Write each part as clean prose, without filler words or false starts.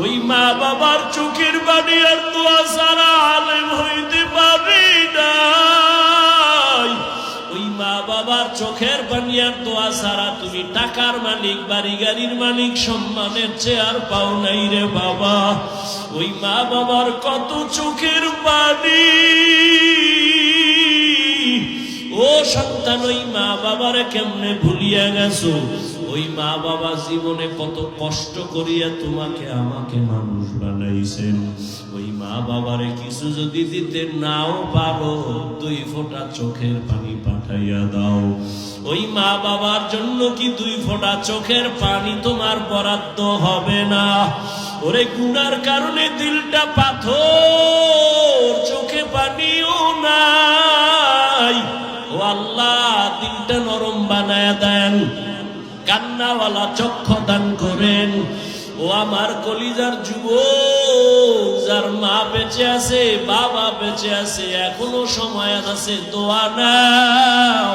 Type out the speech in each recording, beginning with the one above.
ওই মা বাবার চোখের পানি আর দোয়া ছাড়া আলেম হইতে পারি না। ওই মা বাবার চোখের পানি আর দোয়া ছাড়া তুমি টাকার মালিক, বাড়ি গাড়ির মালিক, সম্মানের চেয়ার পাও নাই রে বাবা। ওই মা বাবার কত চোখের পানি। ও সন্তান, ওই মা বাবারে কেমনে ভুলিয়া গেছো? ওই মা বাবা জীবনে কত কষ্ট করিয়া তোমাকে আমাকে মানুষ বানাইছেন। ওই মা বাবারে কিছু যদি দিতে নাও পারো, 2 ফোঁটা চোখের পানি পাঠাইয়া দাও। ওই মা বাবার জন্য কি 2 ফোঁটা চোখের পানি তোমার বরাদ্দ হবে না? ওরে গুনার কারণে দিলটা পাথর, চোখে পানিও নাই। ও আল্লাহ, দিলটা নরম বানায়া দেন, কান্নাওয়ালা চক্ষু দান করেন। ও আমার কলিজার যুবক, যার মা বেঁচে আছে, বাবা বেঁচে আছে, এখনো সময় আছে, দোয়া নাও।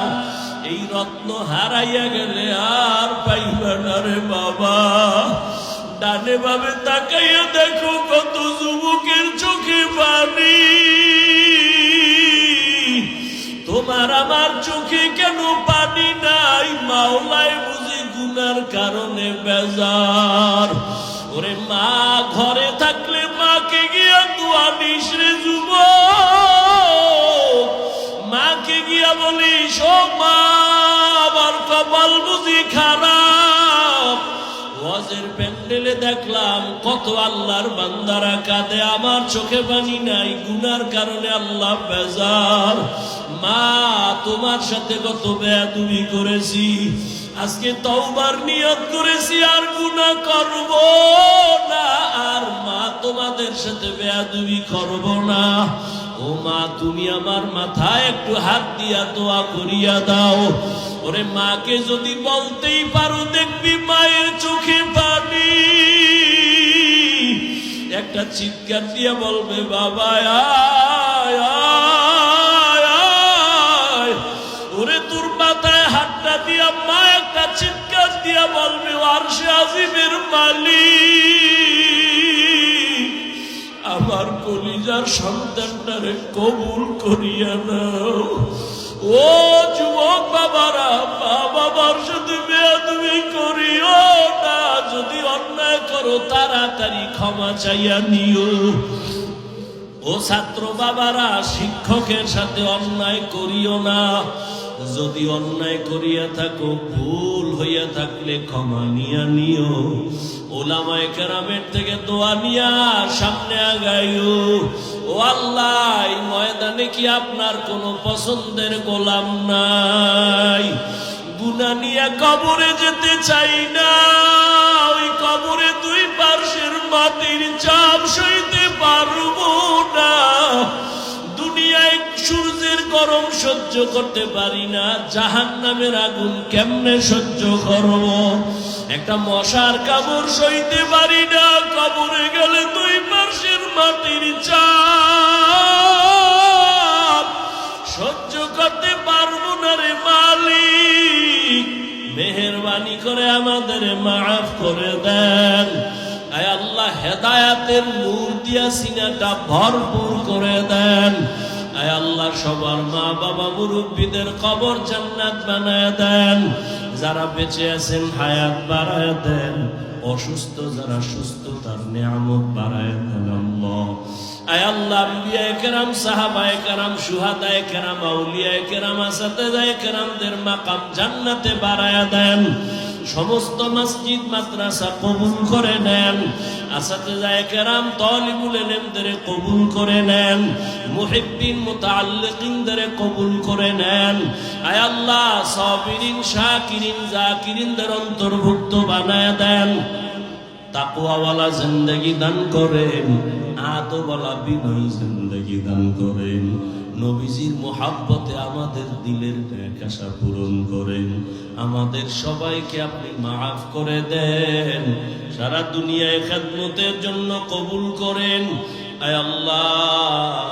এই রত্ন হারাইয়া গেলে আর পাইবা না রে বাবা। ডানে বামে তাকাইয়া দেখো কত যুবকের চোখে পানি। তোমার আমার চোখে কেন পানি নাই? মাওলাই বুঝি গুনার কারণে বেজার। ওরে মা ঘরে থাকলে মাকে গিয়া দোয়া নিস রে যুবক। মাকে গিয়া বলিস, ও মা, আমার কপাল বুঝি খারাপ। ওয়াজের প্যান্ডেলে দেখলাম কত আল্লাহর বান্দারা কাঁদে, আমার চোখে পানি নাই, গুনার কারণে আল্লাহ বেজার। মা, তোমার সাথে কত বেয়াদবি করেছি, আজকে তওবার নিয়ত করেছি আর গুনাহ করব না। আর মা, তোমাদের সাথে বেয়াদবি করব না। ও মা, তুমি আমার মাথায় একটু হাত দিয়া দোয়া করিয়া দাও। ওরে মাকে যদি বলতেই পারো, দেখবি মায়ের চোখে পানি। একটা চিৎকার দিয়া বলবে, বাবা আয় আয় আয়। ওরে তোর মাথায় হাতটা দিয়া মা একটা চিৎকার দিয়া বলবে, আরশে আজিমের মালিক, আমার কলিজার সন্তানটারে কবুল করিয়া নাও। ও যুবক বাবারা, মা বাবার সাথে বেয়াদবি করিও না। যদি অন্যায় করো, তাড়াতাড়ি ক্ষমা চাইয়া নিও। ও ছাত্র বাবারা, শিক্ষকের সাথে অন্যায় করিও না। যদি অন্যায় করিয়া থাকো, ভুল হইয়া থাকলে ক্ষমা নিয়া নিও। ওলামায়ে কেরামের থেকে দোয়া নিয়া সামনে আগাইও। ও আল্লাহ, এই ময়দানে কি আপনার কোনো পছন্দের গোলাম নাই? গুনাহ নিয়ে কবরে যেতে চাই না। ওই কবরে 2 পার্শ্বের মাটির চাপ সইতে পারবো না। দুনিয়ায় সূর্যের গরম সহ্য করতে পারি না, জাহান্নামের আগুন কেমনে সহ্য করব? একটা মশার কামড় সইতে পারি না। কবরে গেলে 2 পার্শ্বের মাটির চাপ সহ্য করতে পারবো না রে মালিক। মেহেরবানি করে আমাদের মাফ করে দেন। আয় আল্লাহ, হেদায়াতের নূর দিয়া সিনাটা ভরপুর করে দেন। আয় আল্লাহ, সবার মা বাবা মুরব্বীদের কবর জান্নাত বানায় দেন। যারা বেঁচে আছেন হায়াত বাড়ায় দেন, অসুস্থ যারা সুস্থতার নিয়ামত বাড়ায় দেন আল্লাহ। আয় আল্লাহ, আম্বিয়ায়ে কেরাম, সাহাবায়ে কেরাম, শুহাদায়ে কেরাম, আউলিয়ায়ে কেরাম, আসাতেজায়ে কেরামদের মাকাম জান্নাতে বাড়ায় দেন। সমস্ত মসজিদ মাদ্রাসা কবুল করে নেন। আসাতেজায়ে কেরাম, তালিবুল ইলমদের কবুল করে নেন। মুহিব্বিন মুতাআল্লিকিনদের কবুল করে নেন। আয় আল্লাহ, সাবিরিন, শাকিরিন, জাকিরিনদের অন্তর্ভুক্ত বানায় দেন। তাকওয়াওয়ালা জিন্দেগি দান করেন, আদবওয়ালা বিনয়ী জিন্দেগি দান করেন। নবীজির মোহাব্বতে আমাদের দিলের আশা পূরণ করেন। আমাদের সবাইকে আপনি মাফ করে দেন। সারা দুনিয়ায় খেদমতের জন্য কবুল করেন। আয় আল্লাহ,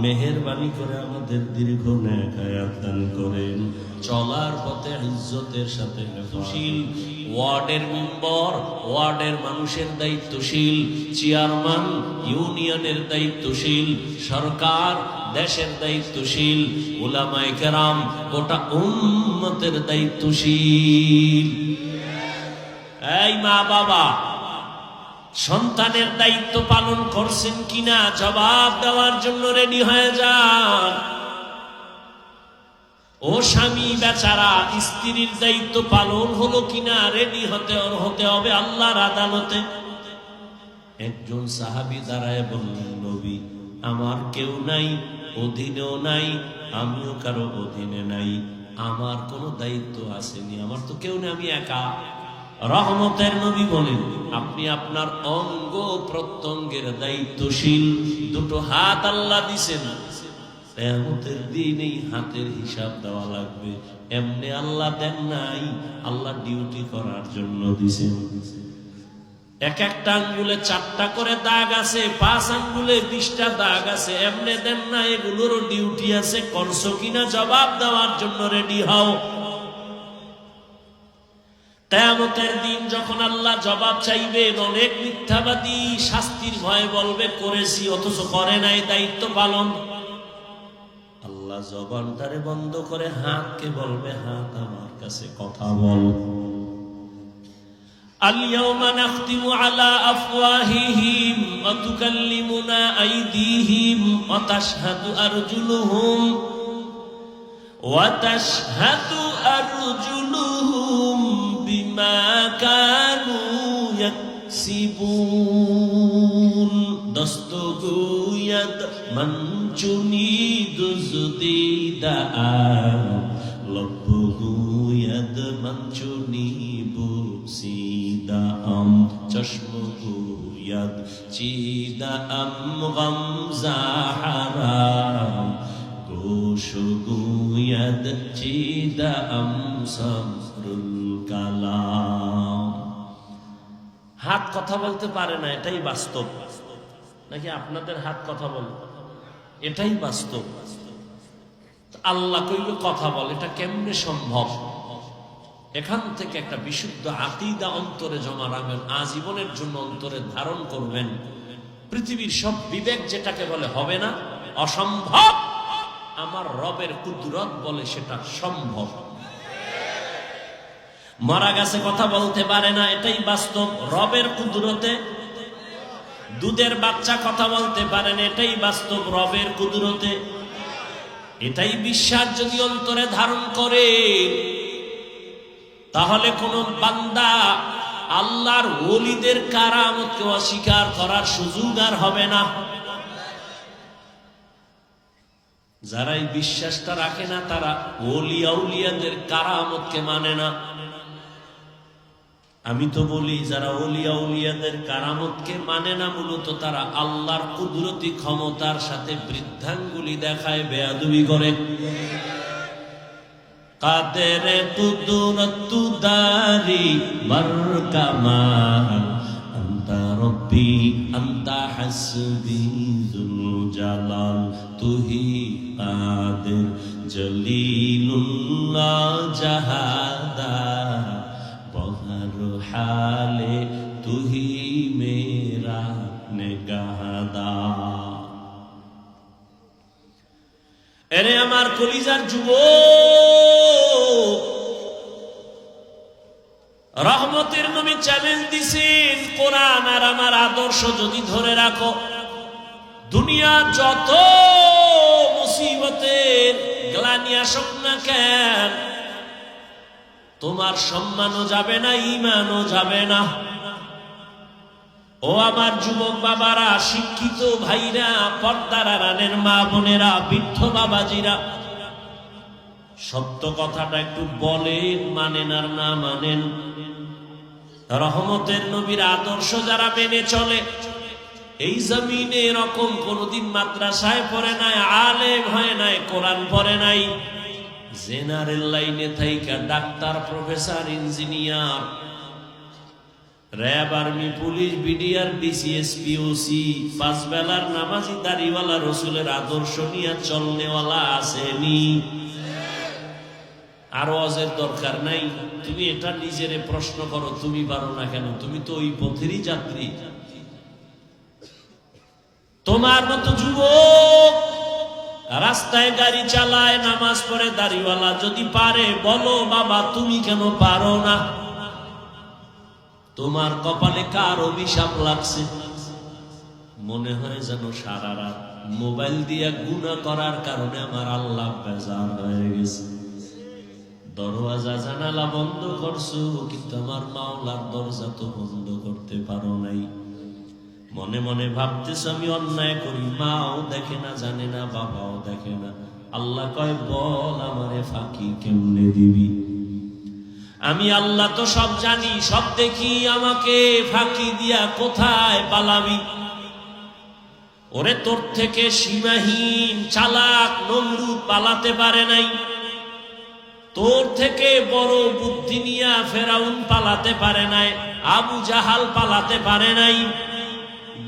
মেহেরবানি করে আমাদের দীর্ঘ নেক হায়াত দান করেন। চলার পথে ইজ্জতের সাথে সুশীল ওয়ার্ডের মেম্বার, ওয়ার্ডের মানুষের দায়িত্বশীল, চেয়ারম্যান ইউনিয়নের দায়িত্বশীল, সরকার দেশের দায়িত্বশীল, উলামায়ে কেরাম গোটা উম্মতের দায়িত্বশীল। এই মা বাবা, সন্তানের দায়িত্ব পালন করছেন কিনা জবাব দেওয়ার জন্য রেডি হয়ে যান। ও স্বামী বেচারা, স্ত্রীর দায়িত্ব পালন হলো কিনা রেডি হতে হবে আল্লাহর আদালতে। একজন সাহাবী দাঁড়ায় বললেন, নবী, আমার কেউ নাই, অধীনেও নাই, আমিও কারো অধীনে নাই, আমার কোনো দায়িত্ব আসেনি, আমার তো কেউ নেই, আমি একা। রহমতের নবী বলেন, আপনি আপনার অঙ্গ প্রত্যঙ্গের দায়িত্বশীল। দুটো হাত আল্লাহ দিছেন, কিয়ামতের দিন এই হাতের হিসাব দেওয়া লাগবে। এমনি আল্লাহ দেন নাই, আল্লাহ ডিউটি করার জন্য দিছেন। এক একটা আঙ্গুলে 4টা করে দাগ আছে, 5 আঙ্গুলে 20টা দাগ আছে, এমনি দেন না, এগুলোরও ডিউটি আছে। করছো কিনা জবাব দেওয়ার জন্য রেডি হও। কিয়ামতের দিন যখন আল্লাহ জবাব চাইবেন, অনেক মিথ্যাবাদী শাস্তির ভয়ে বলবে করেছি, অথচ করে নাই দায়িত্ব পালন। আল্লাহ জবানটারে বন্ধ করে হাতকে বলবে, হাত আমার কাছে কথা বল। আল-ইয়াওমা নাখতিমু আলা আফওয়াহিহিম ওয়া তুকাল্লিমুনা আইদিহিম ওয়া তাশহাদু আরজুলুহুম বিমা কানু ইয়াকসিবুন। দস্তগুয়াদ মঞ্চুনি দুজদিদা লবগুয়াদ মঞ্চুনি বুসিদা চশমগুয়াদ চিদা গামজা হারাম গোশগুয়াদ চিদা সামরুল কালাম। হাত কথা বলতে পারে না, এটাই বাস্তব। নাকি আপনাদের হাত কথা বলে? এটাই বাস্তব। আল্লাহ কইলে কথা বলে, এটা কেমনে সম্ভব? এখান থেকে একটা বিশুদ্ধ আকীদা অন্তরে জমা রাখবেন, আজীবনের জন্য অন্তরে ধারণ করবেন। পৃথিবীর সব বিবেক যেটাকে বলে হবে না, অসম্ভব, আমার রবের কুদরত বলে সেটা সম্ভব। মারা গেছে কথা বলতে পারে না, এটাই বাস্তব, রবের কুদরতে। দুধের বাচ্চা কথা বলতে পারে না, এটাই বাস্তব, রবের কুদরতে। এটাই বিশ্বাস যদি অন্তরে ধারণ করে, তাহলে কোন বান্দা আল্লাহর ওলিদের কারামতকে অস্বীকার করার সুযোগ আর হবে না। যারা এই বিশ্বাসটা রাখে না, তারা ওলি আউলিয়াদের কারামতকে মানে না। আমি তো বলি, যারা ওলি আউলিয়াদের কারামতকে মানে না, মূলত তারা আল্লাহর কুদরতি ক্ষমতার সাথে বৃদ্ধাঙ্গুলি দেখায়, বেয়াদবি করে। কাদের কুদরত দারি বরকামাল আনতা রব্বি আনতা হাসবি যুল জালাল তুহি কাদের জলিলুল্লাহ জাহাদা বহর হালে তুহি মেরা নেগাহদা। এরে আমার কলিজার যুবক, রহমতের নবী চ্যালেঞ্জ দিছেন, কোরআন আর আমার আদর্শ যদি ধরে রাখো, দুনিয়া যত মুসিবতের গ্লানি আসুক না কেন, তোমার সম্মানও যাবে না, ঈমানও যাবে না। ও আমার যুবক বাবারা, শিক্ষিত ভাইরা, পর্দার আড়ালের মা বোনেরা, বৃদ্ধ বাবাজিরা, সত্য কথাটা একটু বলেন, মানেন আর না মানেন। রহমতের নবীর আদর্শ যারা মেনে চলে, এই জমিনে এরকম কোনদিন মাদ্রাসায় পড়ে নাই, আলেম হয় নাই, কোরআন পড়ে নাই, জেনারেল লাইনে থাইকা doctor, professor, engineer, RAB, army, police, BDR, DC SP, OC, 5 বেলার নামাজি, দাড়িওয়ালা, রসুলের আদর্শ নিয়ে চলনেওয়ালা আসেনি? আর ওয়াজের দরকার নাই। তুমি এটা নিজেরে প্রশ্ন করো, তুমি পারো না কেন? তুমি তো ওই পথেরই যাত্রী। তোমার মতো যুবক রাস্তায় গাড়ি চালায়, নামাজ পড়ে, দাড়িওয়ালা যদি পারে, বলো বাবা তুমি কেন পারো না? তোমার কপালে কার অভিশাপ লাগছে? মনে হয় যেন সারা রাত মোবাইল দিয়ে গুনাহ করার কারণে আমার আল্লাহ বেজার হয়ে গেছে। দরওয়াজা জানালা বন্ধ করছো, কিন্তু আমার মাওলার দরজা তো বন্ধ করতে পারো নাই। মনে মনে ভাবতেছ আমি অন্যায় করি, মাও দেখে না, জানে না, বাবাও দেখে না। আল্লাহ কয় বল আমারে ফাঁকি কেমনে দিবি? আমি আল্লাহ তো সব জানি, সব দেখি, আমাকে ফাঁকি দিয়া কোথায় পালাবি? ওরে তোর থেকে সীমাহীন চালাক নমরুদ পালাতে পারে নাই, তোর থেকে বড় বুদ্ধি নিয়া ফেরাউন পালাতে পারে নাই, আবু জাহাল পালাতে পারে নাই।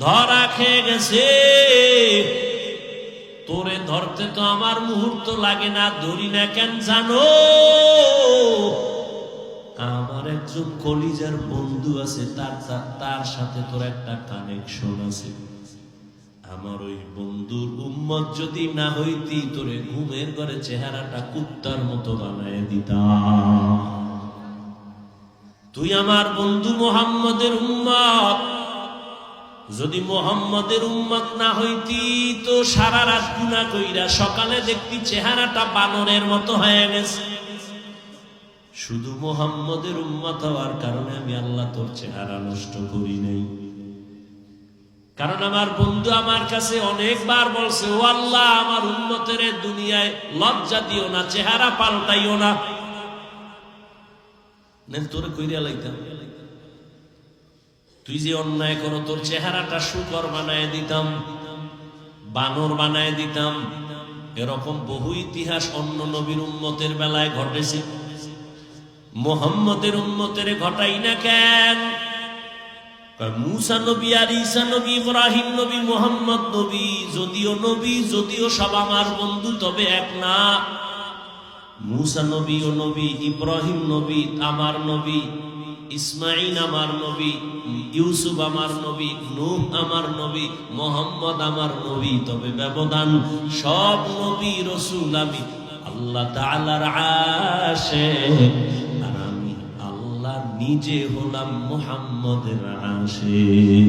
ধরা খেয়ে গেছে। তোরে ধরতে তো আমার মুহূর্ত লাগে না, ধরি না কেন জানো? আমার একজন কলিজার বন্ধু আছে, তার সাথে তোর একটা কানেকশন আছে। আমার ওই বন্ধুর উম্মত যদি না হইতি, তোরে ঘুমের ঘরে চেহারাটা কুত্তার মতো বানায় দিতাম। তুই আমার বন্ধু মুহাম্মদের উম্মত। যদি মুহাম্মদের উম্মত না হইতি তো সারা রাত গুনাহ কইরা সকালে দেখতি চেহারাটা বানরের মতো হয়ে গেছে। শুধু মুহাম্মদের উম্মত হওয়ার কারণে আমি আল্লাহ তোর চেহারা নষ্ট করি নাই। কারণ আমার বন্ধু আমার কাছে অনেকবার বলছে, ও আল্লাহ আমার উম্মতের দুনিয়ায় লজ্জা দিও না, চেহারা পাল্টাইও না। তোরে কইরা লাইতাম, তুই যে অন্যায় করো তোর চেহারাটা শুকর বানায় দিতাম, বানর বানায় দিতাম। এরকম বহু ইতিহাস অন্য নবীর উম্মতের বেলায় ঘটেছে, মুহাম্মদের উম্মতের ঘটাই না কেন? মুসা নবী আর ঈসা নবী, ইব্রাহিম নবী, মুহাম্মদ নবী, যদিও সব আমার বন্ধু, তবে এক না। মুসা নবী ও নবী, ইব্রাহিম নবী আমার নবী, ইসমাইল আমার নবী, ইউসুফ আমার নবী, নূহ আমার নবী, মুহাম্মদ আমার নবী। তবে ব্যবধান, সব নবী রাসূল আমি আল্লাহ তাআলার আশিক, আর আমি আল্লাহ নিজে হলাম মুহাম্মদের আশিক।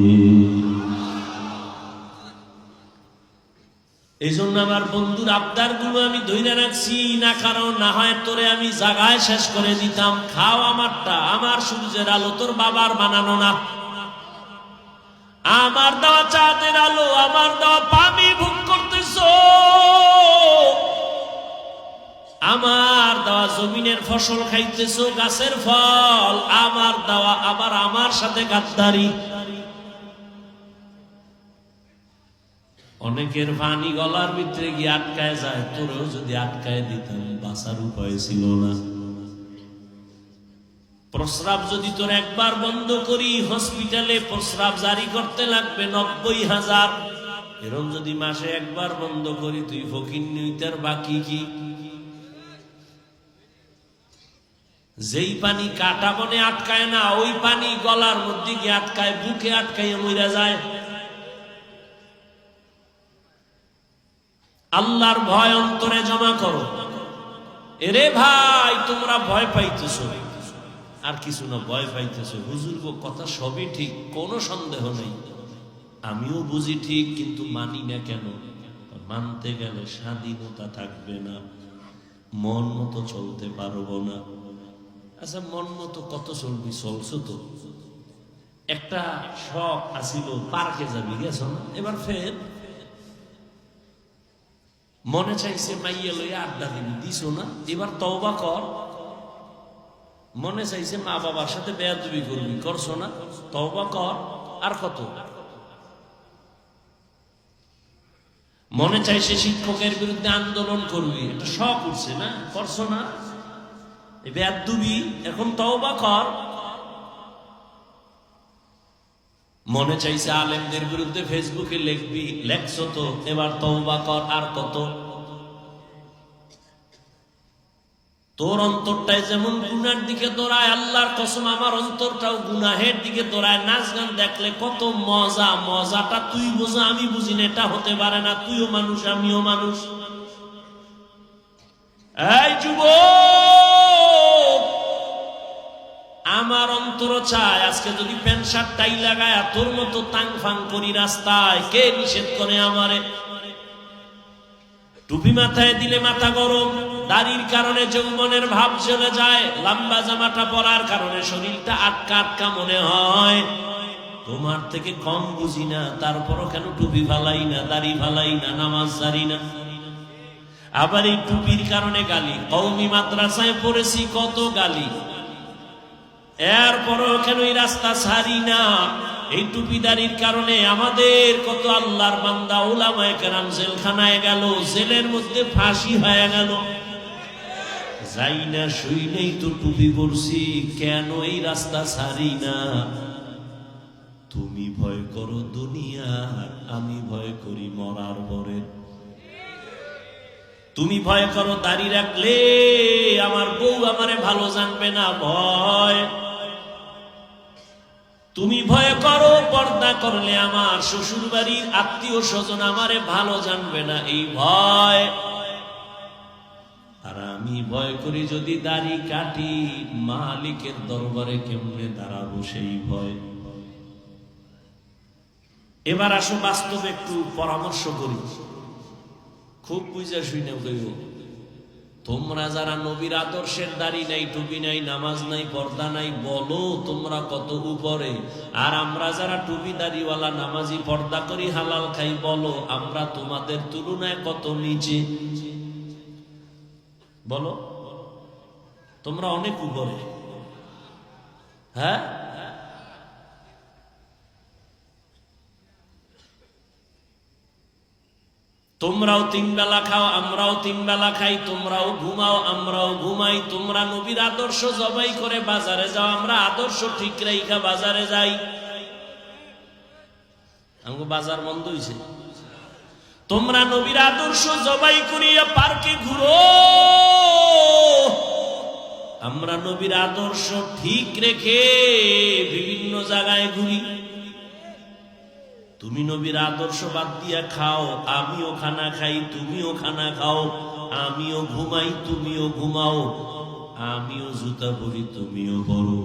এই জন্য আমার বন্ধুর আবদার গুলো আমি ধইরা রাখছি না, কারণ না হয় তোরে আমি জায়গায় শেষ করে দিতাম। খাও আমারটা, আমার সূর্যের আলো, তোর বাবার বানানো না। আমার দেওয়া চাঁদের আলো, আমার দেওয়া পানি ভোগ করতেছ, আমার দেওয়া জমিনের ফসল খাইতেছ, গাছের ফল আমার দেওয়া, আবার আমার সাথে গাদ্দারি। অনেকের পানি গলার ভিতরে গিয়ে আটকায় যায়, তোরেও যদি আটকায় দিতাম বাঁচার উপায় ছিল না। প্রস্রাব যদি তোর একবার বন্ধ করি, হসপিটালে প্রস্রাব জারি করতে লাগবে 90,000। এরকম যদি মাসে একবার বন্ধ করি, তুই ফকির নিতার বাকি কি? যেই পানি কাটা বনে আটকায় না, ওই পানি গলার মধ্যে গিয়ে আটকায়, বুকে আটকাইয়া মইরা যায়। আল্লাহর ভয় অন্তরে জমা করো। এরে ভাই, তোমরা ভয় পাইতেছ, আর কিছু না, ভয় পাইতেছ। হুজুর গো, কথা সবই ঠিক, কোনো সন্দেহ নেই, আমিও বুঝি ঠিক, কিন্তু মানি না কেন? মানতে গেলে স্বাধীনতা থাকবে না, মন মতো চলতে পারবো না। আচ্ছা, মন মতো কত চলবি? চলছো তো। একটা শখ আসিল, পার্কে যাবি, গেছ না? এবার ফের মনে চাইছে মাইয়া লইয়া আড্ডা দিবি, দিছো না? এবার তওবা কর। মনে চাইছে মা বাবার সাথে বেয়াদবি করবি, করছো না? তওবা কর। আর কত? মনে চাইছে শিক্ষকের বিরুদ্ধে আন্দোলন করবি, এটা শখ উঠছে না? করছো না? বেয়াদবি, এখন তওবা কর। মনে চাইছে আলেমদের বিরুদ্ধে ফেসবুকে লিখবি, লেখছো তো, এবার তওবা কর। আর কত? তোর অন্তরটাই যেমন গুনার দিকে দৌড়ায়, আল্লাহর কসম আমার অন্তরটাও গুনাহের দিকে দৌড়ায়। নাচ গান দেখলে কত মজা, মজাটা তুই বোঝা আমি বুঝি না, এটা হতে পারে না। তুইও মানুষ আমিও মানুষ। এই যুবক, আমার অন্তর চায় আজকে যদি প্যান্ট শার্ট টাই লাগায় তোর মতো তাং ফাং করি রাস্তায়, কে নিষেধ করে আমারে? টুপি মাথায় দিলে মাথা গরম, দাড়ির কারণে যৌবনের ভাব চলে যায়, লম্বা জামাটা পরার কারণে শরীরটা আটকা আটকা মনে হয়। তোমার থেকে কম বুঝি না, তারপরও কেন টুপি ফালাই না, দাড়ি ফালাই না, নামাজ ছাড়ি না। আবার এই টুপির কারণে গালি, কওমি মাদ্রাসায় পড়েছি কত গালি, এরপরও কেন এই রাস্তা ছাড়ি না? এই টুপিদারির কারণে আমাদের কত আল্লাহর বান্দা উলামায়ে কেরাম জেলখানায় গেল, জেলের মধ্যে ফাঁসি হয়ে গেল। যাই না শুই নেই তো টুপি পরছি, কেন এই রাস্তা ছাড়ি না? তুমি ভয় করো দুনিয়ার, আমি ভয় করি মরার পরে। তুমি ভয় করো দাড়ি রাখলে আমার বউ আমারে ভালো জানবে না, ভয়। তুমি ভয় করো পর্দা করলে আমার শ্বশুর বাড়ির আত্মীয় স্বজন আমারে ভালো জানবে না, এই ভয়। আর আমি ভয় করি যদি দাড়ি কাটি মালিকের দরবারে কেমনে দাঁড়াবো, সেই ভয়। এবার আসো বাস্তবে একটু পরামর্শ করি, খুব বুঝা শুনে কইব। তোমরা যারা নবীর আদর্শের দাড়ি নাই, টুপি নাই, নামাজ নাই, পর্দা নাই, বলো তোমরা কত উপরে। আর আমরা যারা টুপি দাড়িওয়ালা, নামাজি, পর্দা করি, হালাল খাই, বলো আমরা তোমাদের তুলনায় কত নিচে। বলো তোমরা অনেক উপরে। হ্যাঁ, তোমরাও 3 বেলা খাও, আমরাও 3 বেলা খাই, তোমরাও ঘুমাও, আমরাও ঘুমাই। তোমরা নবীর আদর্শ জবাই করে বাজারে যাও, আমরা আদর্শ ঠিক রাইখা বাজারে যাই। আমগো বাজার বন্ধ হইছে। তোমরা নবীর আদর্শ জবাই করিয়া পার্কে ঘুরো, আমরা নবীর আদর্শ ঠিক রেখে বিভিন্ন জায়গায় ঘুরি। তুমি নবীর আদর্শ বাদ দিয়া খাও, আমিও খানা খাই, তুমিও খানা খাও, আমিও ঘুমাই, তুমিও ঘুমাও, আমিও জুতা পরি, তুমিও পরো,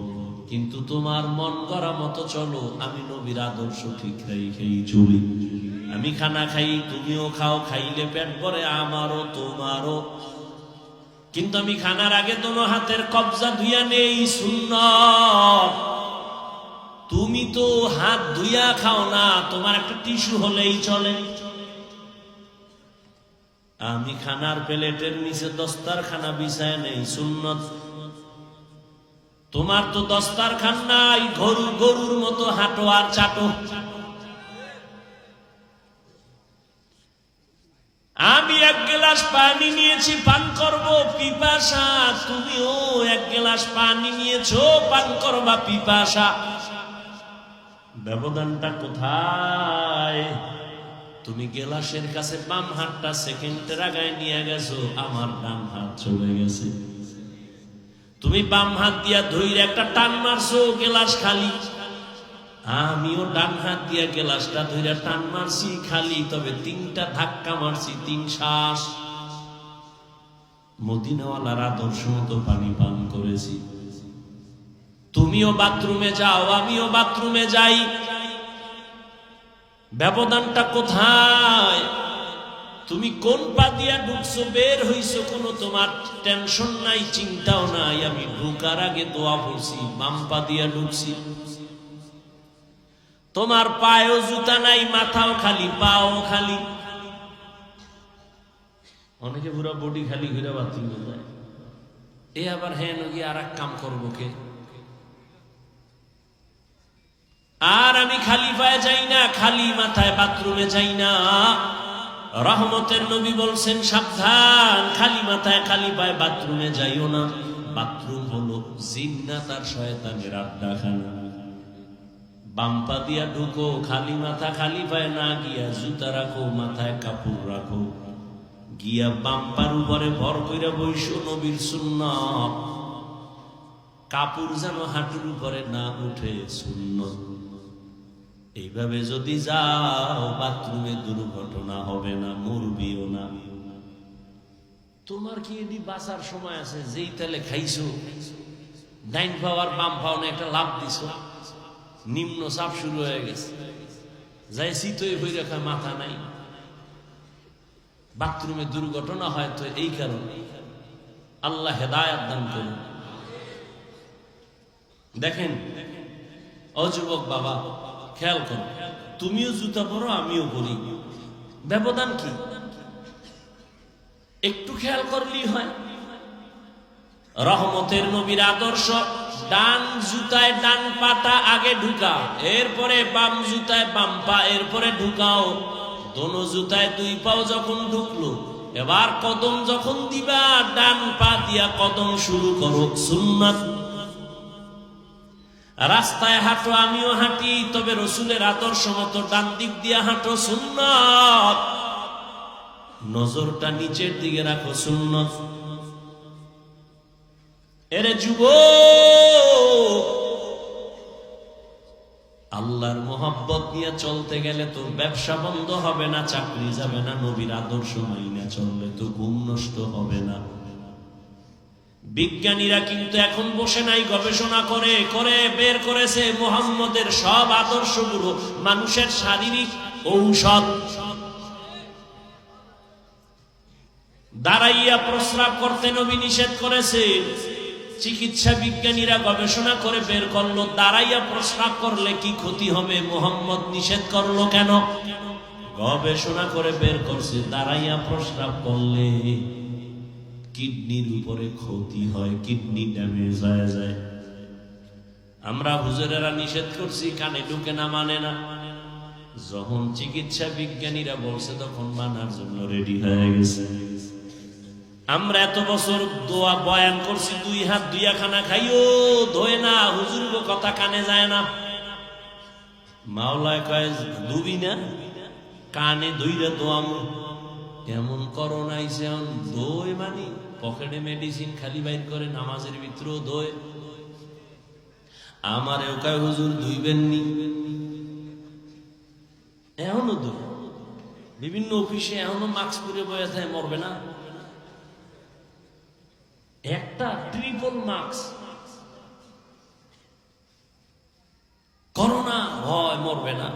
কিন্তু তোমার মন করা মতো চলো। আমি নবীর আদর্শ ঠিক রেখেই চলি। আমি খানা খাই, তুমিও খাও, খাইলে পেট ভরে আমারও তোমারও, কিন্তু আমি খানার আগে দোনো হাতের কবজা ধুইয়া নেই, সুন্নাত। তুমি তো হাত ধুইয়া খাও না, তোমার একটা টিস্যু হলেই চলে। আমি খানার প্লেটের নিচে দস্তারখানা বিছায় নেই, সুন্নত। তোমার তো দস্তারখান নাই, গরুর মতো হাঁটো আর চাটো। আমি 1 গ্লাস পানি নিয়েছি, পান করবো, পিপাসা। তুমিও 1 গ্লাস পানি নিয়েছো, পান করবা, পিপাসা। ব্যবধানটা কোথায়? তুমি গেলাসের কাছে বাম হাতটা সেকেন্ডের আগায় নিয়ে গেছো, আমার ডান হাত চলে গেছে। তুমি বাম হাত দিয়া ধইরে একটা টান মারছো, গেলাস খালি। আমিও ডান হাত দিয়া গেলাসটা ধইরা টান মারছি, খালি। তবে 3টা ধাক্কা মারছি, 3 শ্বাস। মদিনাওয়ালার আদর্শ মতো পানি পান করেছি। তুমিও বাথরুমে যাও, আমিও বাথরুমে যাই। ব্যবধানটা কোথায়? তুমি কোন পা দিয়া ঢুকছো, বের হইছো, কোনো তোমার টেনশন নাই, চিন্তাও নাই। আমি ঢুকার আগে দোয়া পড়ছি, বাম পা দিয়া ঢুকছি। তোমার পায়েও জুতা নাই, মাথাও খালি, পাও খালি। অনেকে পুরো বডি খালি ঘুরে বাথরুমে যায়। এ আবার হ্যাঁ নগি আর এক কাম করবো কে? আর আমি খালি পায়ে যাই না, খালি মাথায় বাথরুমে যাই না। রহমতের নবী বলছেন সাবধান, খালি মাথায় খালি পায়ে বাথরুমে যাইও না। বাথরুম হলো জিন্নাত আর শয়তানের আড্ডাখানা। বাম পা দিয়া ঢুকো, খালি মাথা খালি পায়ে না গিয়া জুতা রাখো, মাথায় কাপড় রাখো। গিয়া বাম্পার উপরে ভর কইরা বইসো নবীর সুন্নাত, কাপড় যেন হাঁটুর উপরে না উঠে, সুন্নাত। এইভাবে যদি যাও বাথরুমে দুর্ঘটনা হবে না, মরবিও না। তোমার কি এটি বাঁচার সময় আছে? যেই তেলে খাইছো, ডাইন পাওয়ার বাম পাও না, একটা লাভ দিছ, নিম্ন চাপ শুরু হয়ে গেছে, যাই শীতই হয়ে রাখা মাথা নাই, বাথরুমে দুর্ঘটনা হয় তো এই কারণে। আল্লাহ হেদায়েত দান করুন। দেখেন ও যুবক বাবা, খেয়াল করো, তুমিও জুতা পরো, আমিও পরি, ব্যবধান কি? একটু খেয়াল করলেই হয়। রহমতের নবীর আদর্শ, ডান জুতায় ডান পাটা আগে ঢুকা, এরপরে বাম জুতায় বাম পা, এরপরে ঢুকাও। দোনো জুতায় দুই পাও যখন ঢুকলো, এবার কদম যখন দিবা, ডান পা দিয়া কদম শুরু করো, সুন্নাত। রাস্তায় হাঁটো, আমিও হাঁটি, তবে রসুলের আদর্শ মতো ডান দিক দিয়া হাঁটো, সুন্নাত। নজরটা নিচের দিকে রাখো, সুন্নাত। এরে যুবক, আল্লাহর মোহাব্বত নিয়ে চলতে গেলে তোর ব্যবসা বন্ধ হবে না, চাকরি যাবে না, নবীর আদর্শ মাইনা চললে তো ঘুম নষ্ট হবে না। বিজ্ঞানীরা কিন্তু এখন বসে নাই, গবেষণা করে করে বের করেছে মুহাম্মদের সব আদর্শগুলো মানুষের শারীরিক ঔষধ। দাঁড়াইয়া প্রস্রাব করতে নবী নিষেধ করেছে। চিকিৎসা বিজ্ঞানীরা গবেষণা করে বের করলো, দাঁড়াইয়া প্রস্রাব করলে কি ক্ষতি হবে, মুহাম্মদ নিষেধ করলো কেন? গবেষণা করে বের করছে, দাঁড়াইয়া প্রস্রাব করলে কিডনির উপরে ক্ষতি হয়, কিডনি ড্যামেজ হয়ে যায়। আমরা হুজুরেরা নিষেধ করছি, কানে ঢুকে না, মানে না। যখন চিকিৎসা বিজ্ঞানীরা বলছে তখন মানার জন্য রেডি হয়ে গেছে। আমরা এত বছর দোয়া বয়ান করছি, দুই হাত দুইয়া খানা খাইও ধোয় না, হুজুর কথা কানে যায় না। মাওলায় কয় ডুবি না, কানে ধুইরা দোয়াম। এমন করোনা আইছে, এখন দোয় মানি পকেটে মেডিসিন খালি বাইর করে, নামাজের ভিতরেও দোয়। আমারেও কয় হুজুর ধুইবেননি, এখনো দোয়। বিভিন্ন অফিসে এখনো মাস্ক পরে বয়ে থাকে, মরবে না। একটা ট্রিপল মাস্ক, করোনা হয়, মরবে না।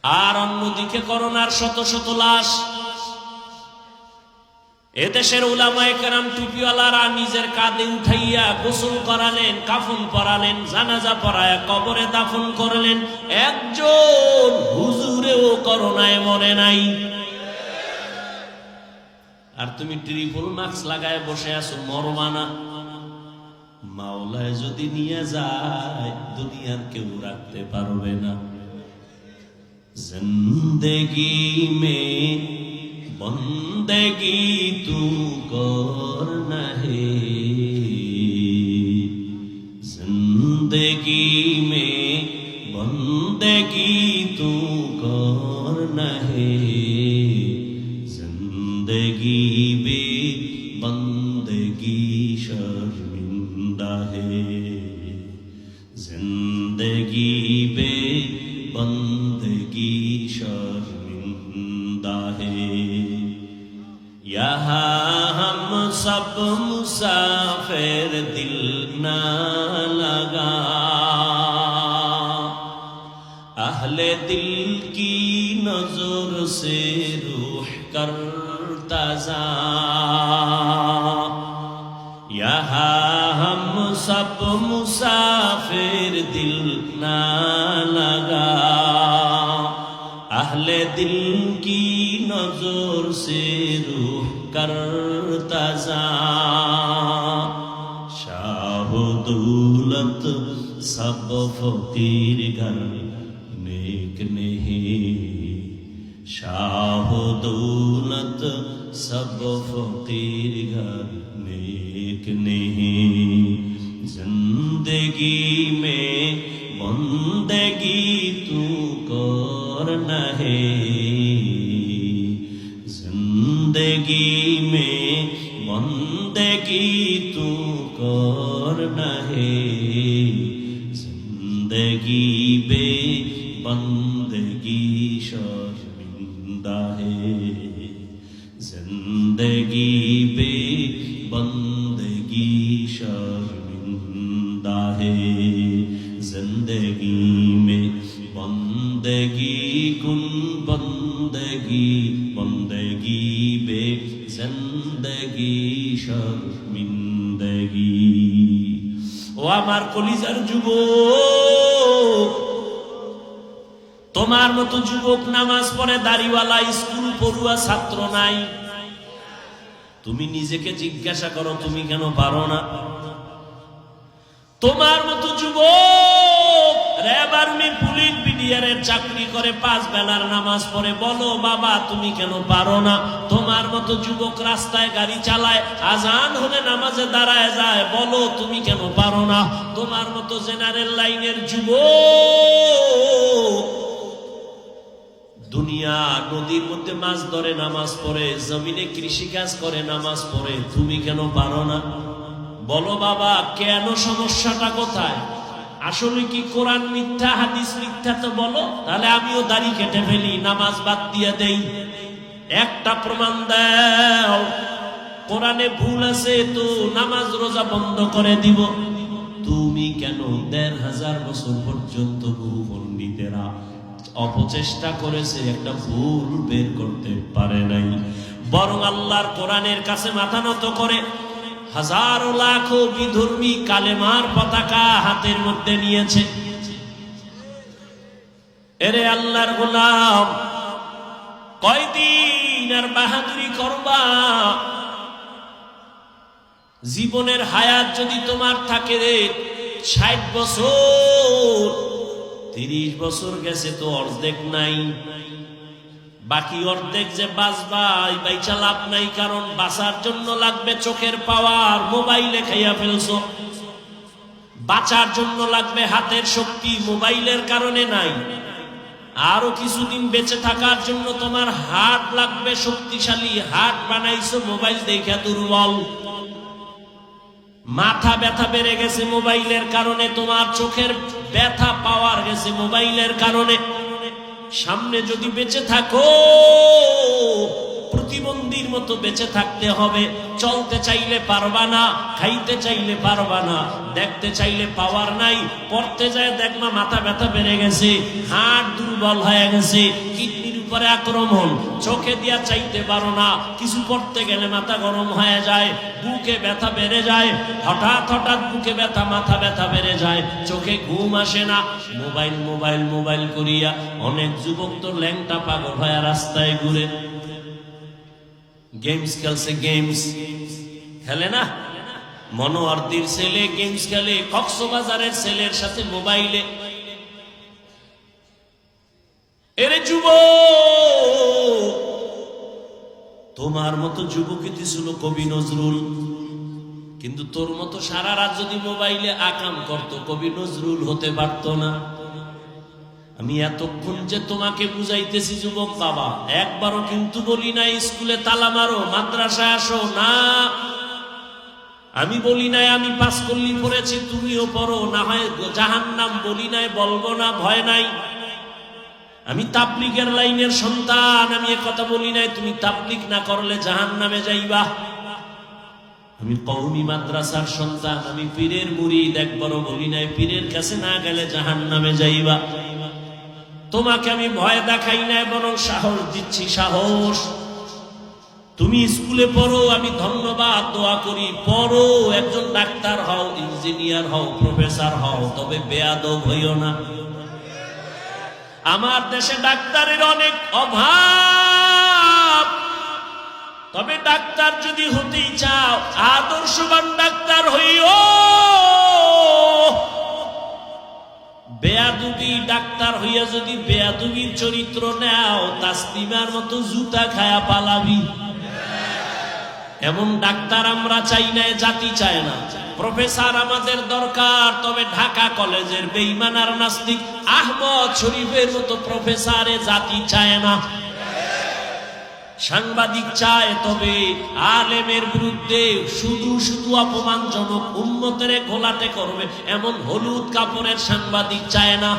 আর অন্যদিকে করোনার শত শত লাশ। এদেশের উলামায়ে কেরাম টুপিওয়ালারা নিজের কাঁধে উঠাইয়া গোসল করালেন, কাফন পরালেন, জানাজা পরায়া কবরে দাফন করলেন। একজন হুজুরেও করোনায় মরে নাই। আর তুমি ট্রিপল মাস্ক লাগায় বসে আছো, মরমানা। মাওলায় যদি নিয়ে যায়, দুনিয়ার কেউ রাখতে পারবে না। জিন্দেগি মে বন্দেগি তু করনা হে, জিন্দেগি মে বন্দেগি তু করনা হে, जिंदगी बे बंदगी शर्मिंदा है, जिंदगी बे बंदगी शर्मिंदा है। यहाँ हम सब मुसाफिर, दिल ना लगा, अहले दिल की नजर से रूह कर तज़ा, यहाँ हम सब मुसाफिर, दिल ना लगा, अहले दिल की नजर से रूह कर तज़ा। शाह दौलत सब फकीर घर नेक नहीं, शाह दौलत सब फकीर घर नेक नहीं। जिंदगी में बंदगी तू करना है, जिंदगी में बंदगी तू करना है, जिंदगी बे बंदगी शर्मिंदा है, जिंदगी बे बंदगी शर्मिंदा है, जिंदगी में बंदगी कुन बंदगी बंदगी बे जिंदगी शर्मिंदगी। ও আমার কলিজার যুবক, তোমার মতো যুবক নামাজ পড়ে দাড়িওয়ালা স্কুল পড়ুয়া ছাত্র নাই। তুমি নিজেকে জিজ্ঞাসা করো তুমি কেন পারো না? তোমার মতো যুবক র‍্যাব আর্মি পুলিশ বিডিআরের চাকরি করে 5 বেলার নামাজ পড়ে, বলো বাবা তুমি কেন পারো না? তোমার মতো যুবক রাস্তায় গাড়ি চালায়, আজান হলে নামাজে দাঁড়ায় যায়, বলো তুমি কেন পারো না? তোমার মতো জেনারেল লাইনের যুবক দুনিয়া নদীর মধ্যে মাছ ধরে নামাজ পড়ে, জমিনে কৃষিকাজ করে নামাজ পড়ে, তুমি কেন পারো না? বলো বাবা কেন, সমস্যাটা কোথায়? আসলে কি কোরআন মিথ্যা হাদিস মিথ্যা? তো বলো, তাহলে আমিও দাড়ি কেটে ফেলি, নামাজ বাদ দিয়ে দেই। একটা প্রমাণ দাও, কোরআনে ভুল আছে তো নামাজ রোজা বন্ধ করে দিব। তুমি কেন ১৫০০ বছর পর্যন্ত বহু পণ্ডিতেরা অপচেষ্টা করেছে, একটা ভুল বের করতে পারে নাই, বরং আল্লাহর কোরআনের কাছে মাথা নত করে হাজারো লাখো বিধর্মী কালেমার পতাকা হাতের মধ্যে নিয়েছে। এরে আল্লাহর গোলাম, কয়দিন আর বাহাদুরি করবা? জীবনের হায়াত যদি তোমার থাকে ৬০ বছর, ৩০ বছর গেছে তো অর্ধেক নাই, বাকি অর্ধেক যে বাঁচবা এই বাইচা লাভ নাই, কারণ বাঁচার জন্য লাগবে চোখের পাওয়ার, মোবাইলে খাইয়া ফেলছো। বাঁচার জন্য লাগবে হাতের শক্তি, মোবাইলের কারণে নাই। আরো কিছুদিন বেঁচে থাকার জন্য তোমার হাত লাগবে শক্তিশালী, হাত বানাইছো মোবাইল দেখা দুর্বল। মাথা ব্যথা বেড়ে গেছে মোবাইলের কারণে, তোমার চোখের ব্যথা পাওয়ার গেছে মোবাইলের কারণে। সামনে যদি বেঁচে থাকো প্রতিবন্ধীর মতো বেঁচে থাকতে হবে, চলতে চাইলে পারবা না, খাইতে চাইলে পারবা না, দেখতে চাইলে পাওয়ার নাই, পড়তে যায় দেখবা মাথা ব্যথা বেড়ে গেছে, হাড় দুর্বল হয়ে গেছে, কিডনির উপরে আক্রমণ, চোখে দিয়া চাইতে পারো না, কিছু পড়তে গেলে মাথা গরম হয়ে যায়, বুকে ব্যথা বেড়ে যায়, হঠাৎ হঠাৎ বুকে ব্যথা মাথা ব্যথা বেড়ে যায়, চোখে ঘুম আসে না, মোবাইল মোবাইল মোবাইল করিয়া অনেক যুবক তো ল্যাংটা পাগল হয়ে রাস্তায় ঘুরে। গেমস খেলছে, গেমস খেলে না, মনোয়ারদির ছেলে গেমস খেলে, কক্সবাজারের ছেলের সাথে মোবাইলে। এরে যুবক, তোমার মতো যুবকই ছিল কবি নজরুল, কিন্তু তোর মতো সারা রাত যদি মোবাইলে আকাম করত কবি নজরুল হতে পারত না। আমি এতক্ষণ যে তোমাকে বুঝাইতেছি যুবক বাবা, একবারও কিন্তু বলি নাই স্কুলে তালা মারো, মাদ্রাসায় আসো না। আমি বলি নাই আমি পাস করলি পড়েছি তুমিও পড়ো, না হয় জাহান্নাম বলি নাই, বলবো না, ভয় নাই। আমি তাবলীগের লাইনের সন্তান, আমি এ কথা বলি নাই তুমি তাবলীগ না করলে জাহান্নামে যাইবা। আমি কওমি মাদ্রাসার সন্তান, আমি পীরের মুরিদ, একবারও বলি নাই পীরের কাছে না গেলে জাহান্নামে যাইবা। তোমাকে আমি ভয় দেখাই নাই, বরং সাহস দিচ্ছি, সাহস। তুমি স্কুলে পড়ো, আমি ধন্যবাদ দোয়া করি, পড়ো, একজন ডাক্তার হও, ইঞ্জিনিয়ার হও, প্রফেসর হও, তবে বেয়াদব হইও না। আমার দেশে ডাক্তারের অনেক অভাব, তবে ডাক্তার যদি হতেই চাও আদর্শবান ডাক্তার হইও। বেয়াদবি ডাক্তার হইয়া যদি বেয়াদবির চরিত্র নাও, তাসলিমার মতো জুতা খায়া পালাবি। এমন ডাক্তার আমরা চাই না, জাতি চায় না। প্রফেসর আমাদের দরকার, তবে ঢাকা কলেজের বেঈমান আর নাস্তিক আহমদ শরীফের মতো প্রফেসরে জাতি চায় না। সাংবাদিক চায়, তবে আলেমের বিরুদ্ধে শুধু শুধু অপমানজনক উম্মতের ঘোলাটে করবে এমন হলুদ কাপড়ের সাংবাদিক চায় না।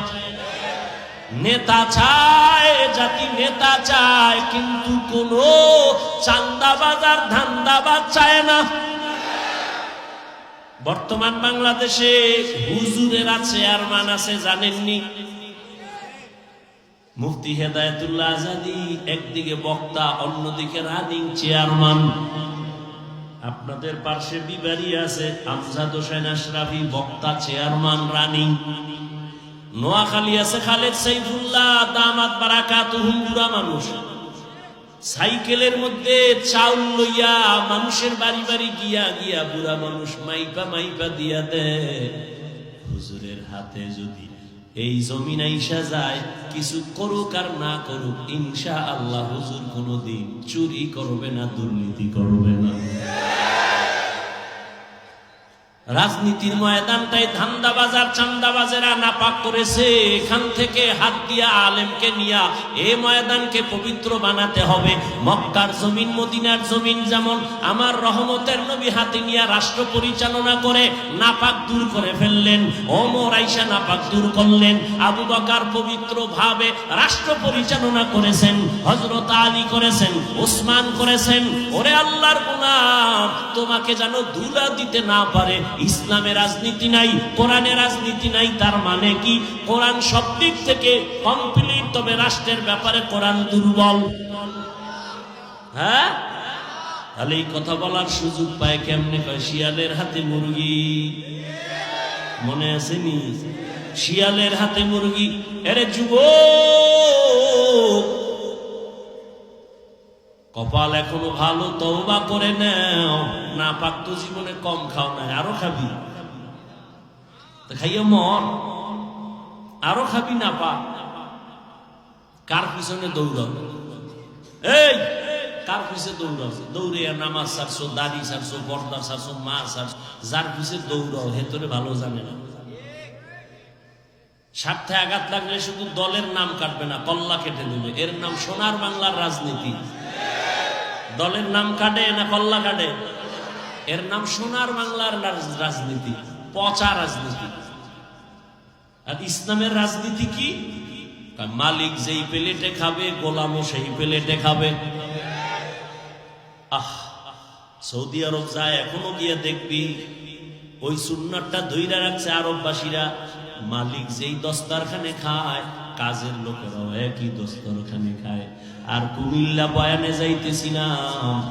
নেতা চায়, জাতি নেতা চায়, কিন্তু কোন চান্দাবাজ আর ধান্দাবাজ চায় না। বর্তমান বাংলাদেশে হুজুরের আছে আর মান আছে জানেননি? মুফতি হেদায়েতুল্লাহ আজাদী একদিকে বক্তা, অন্যদিকে রানিং চেয়ারম্যান। আপনাদের পার্শ্বে বিবাড়ি আছে আমজাদ হোসেন আশরাফি, বক্তা, চেয়ারম্যান, রানিং। নোয়াখালী আছে খালেদ সাইফুল্লাহ দামাত বারাকাতুহুম, বুড়া মানুষ, সাইকেলের মধ্যে চাউল লইয়া মানুষের বাড়ি বাড়ি গিয়া গিয়া বুড়া মানুষ মাইপা মাইপা দিয়া দেয়। হুজুরের হাতে যদি এই জমিন আইসা যায়, কিছু করুক আর না করুক, ইনশাআল্লাহ হুজুর কোনদিন চুরি করবে না, দুর্নীতি করবে না। রাজনীতির ময়দানটাই ধান্দাবাজার চান্দাবাজেরা নাপাক করেছে। এখান থেকে হাত দিয়া আলেমকে নিয়া এই ময়দানকে পবিত্র বানাতে হবে। মক্কার জমিন, মদিনার জমিন যেমন আমার রহমতের নবী হাতে নিয়া রাষ্ট্র পরিচালনা করে নাপাক দূর করে ফেললেন, ওমর আইসা নাপাক দূর করলেন, আবু বকর পবিত্র ভাবে রাষ্ট্র পরিচালনা করেছেন, হযরত আলী করেছেন, ওসমান করেছেন। ওরে আল্লাহর গোলাম, তোমাকে যেন ধুলা দিতে না পারে। ইসলামের রাজনীতি নাই, কোরআনের রাজনীতি নাই, তার মানে কি? কোরআন সব দিক থেকে কমপ্লিট, তবে রাষ্ট্রের ব্যাপারে কোরআন দুর্বল। হ্যাঁ, তাহলে এই কথা বলার সুযোগ পায় কেমনে? কয় শিয়ালের হাতে মুরগি, মনে আসেনি? শিয়ালের হাতে মুরগি। এরে যুবক, কপাল এখনো ভালো, তওবা করে নাও। না পাক তো জীবনে কম খাও না, আরো খাবি, খাইয়া মর, আরো খাবি না পাক। কার পিছনে দৌড়াও? এই কার পিছে দৌড়াও? দৌড়ে নামাজ ছাড়ছো, দাড়ি ছাড়ছো, পর্দা ছাড়ছো, মা ছাড়ছো, যার পিছে দৌড়াও হেতরে ভালো জানে না। স্বার্থে আঘাত লাগলে শুধু দলের নাম কাটবে না, কল্লা কেটে দেবে। এর নাম সোনার বাংলার রাজনীতি। দলের নাম কাটে না কল্লা কাটে, এর নাম সোনার বাংলার রাজনীতি, পচা রাজনীতি। আর ইসলামের রাজনীতি কি? মালিক যেই প্লেটে খাবে, গোলামও সেই প্লেটে খাবে। আহ, সৌদি আরব যায়, এখনো গিয়ে দেখবি ওই সুন্নাতটা ধইরা রাখছে আরববাসীরা। মালিক যেই দস্তারখানে খায়, কাজের লোকেরাও একই দস্তারখানে খায়। আর কুমিল্লা বয়ানে যাইতেছিলাম,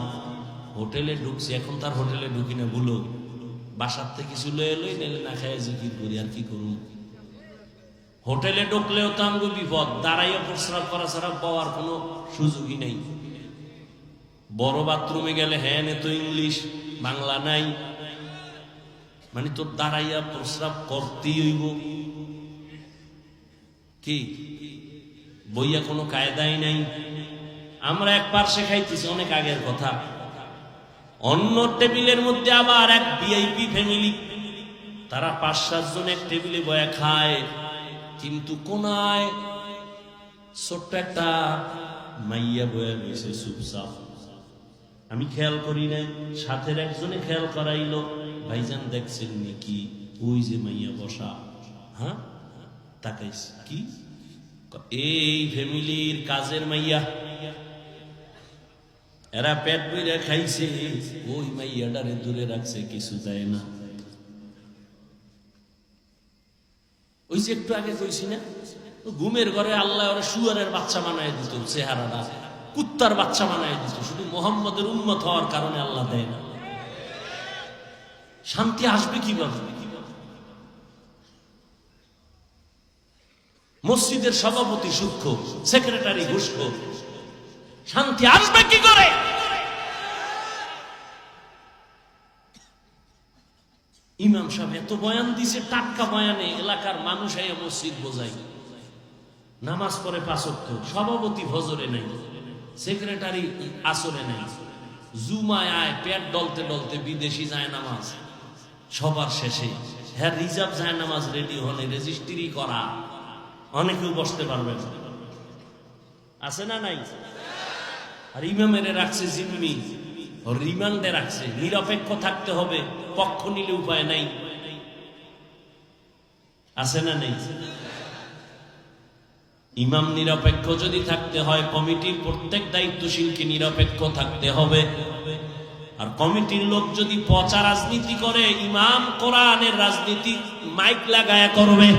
হোটেলে ঢুকছি, এখন তার হোটেলে ঢুকি না, ভুলো বাসার থেকে কিছু লয়ে লই, নেলে না খায় জিকির করি, আর কি করুন। হোটেলে ঢুকলেও তো আমগো বিপদ, দাঁড়াইয়া প্রস্রাব করা ছাড়া পাওয়ার কোনো সুযোগই নেই। বড় বাথরুমে গেলে হ্যাঁ নে তো ইংলিশ, বাংলা নাই, মানে তোর দাঁড়াইয়া প্রস্রাব করতেই হইব। কি বইয়া কোনো কায়দাই নাই। আমরা এক পার্শ্বে খাইতেছি, অনেক আগের কথা, অন্য টেবিলের মধ্যে আবার এক ভিআইপি ফ্যামিলি, তারা ৫-৭ জন এক টেবিলে বয়া খায়, কিন্তু কোনায় ছোট্ট একটা মাইয়া বয়া রয়েছে চুপচাপ। আমি খেয়াল করি না, সাথের একজনে খেয়াল করাইলো, ভাইজান দেখছেন নাকি ওই যে মাইয়া বসা? হ্যাঁ, তাকাইস কি? এই ফ্যামিলির কাজের মাইয়া, এরা পেট বইরা খাইছে, ওই মাইয়াটারে দূরে রাখছে, কিছু দেয় না। ওই যে একটু আগে কইছি না, ঘুমের ঘরে আল্লাহ ওরা শুয়ারের বাচ্চা বানায় দিত, চেহারাটা কুত্তার বাচ্চা বানায় দিত, শুধু মোহাম্মদের উম্মত হওয়ার কারণে আল্লাহ দেয় না। শান্তি আসবে কিভাবে? মসজিদের সভাপতি সূক্ষ্ম, সেক্রেটারি ঘুষখোর, শান্তি আসবে কি করে? ইমাম সাহেব এত বয়ান দিছে, টাটকা বয়ানে এলাকার মানুষ আইয়া মসজিদ বোঝাই, নামাজ পড়ে ৫ ওয়াক্ত, সভাপতি ফজরে নাই, সেক্রেটারি আসরে নাই, জুমায় আয় পেট ডলতে ডলতে বিদেশি যায় নামাজ, সবার শেষে হ্যাঁ রিজার্ভ যায় নামাজ রেডি হলে রেজিস্ট্রি করা, অনেকেও বসতে পারবে না, আছে না নাই? আর ইমামের রাখছে জিম্মি, রিমান্ডে রাখছে, নিরপেক্ষ থাকতে হবে, পক্ষ নিলে উপায় নাই। আছে না নেই? ইমাম নিরপেক্ষ যদি থাকতে হয়, কমিটির প্রত্যেক দায়িত্বশীলকে নিরপেক্ষ থাকতে হবে। আর কমিটির লোক যদি পচা রাজনীতি করে, ইমাম কোরআনের রাজনীতি মাইক লাগায়া করবে।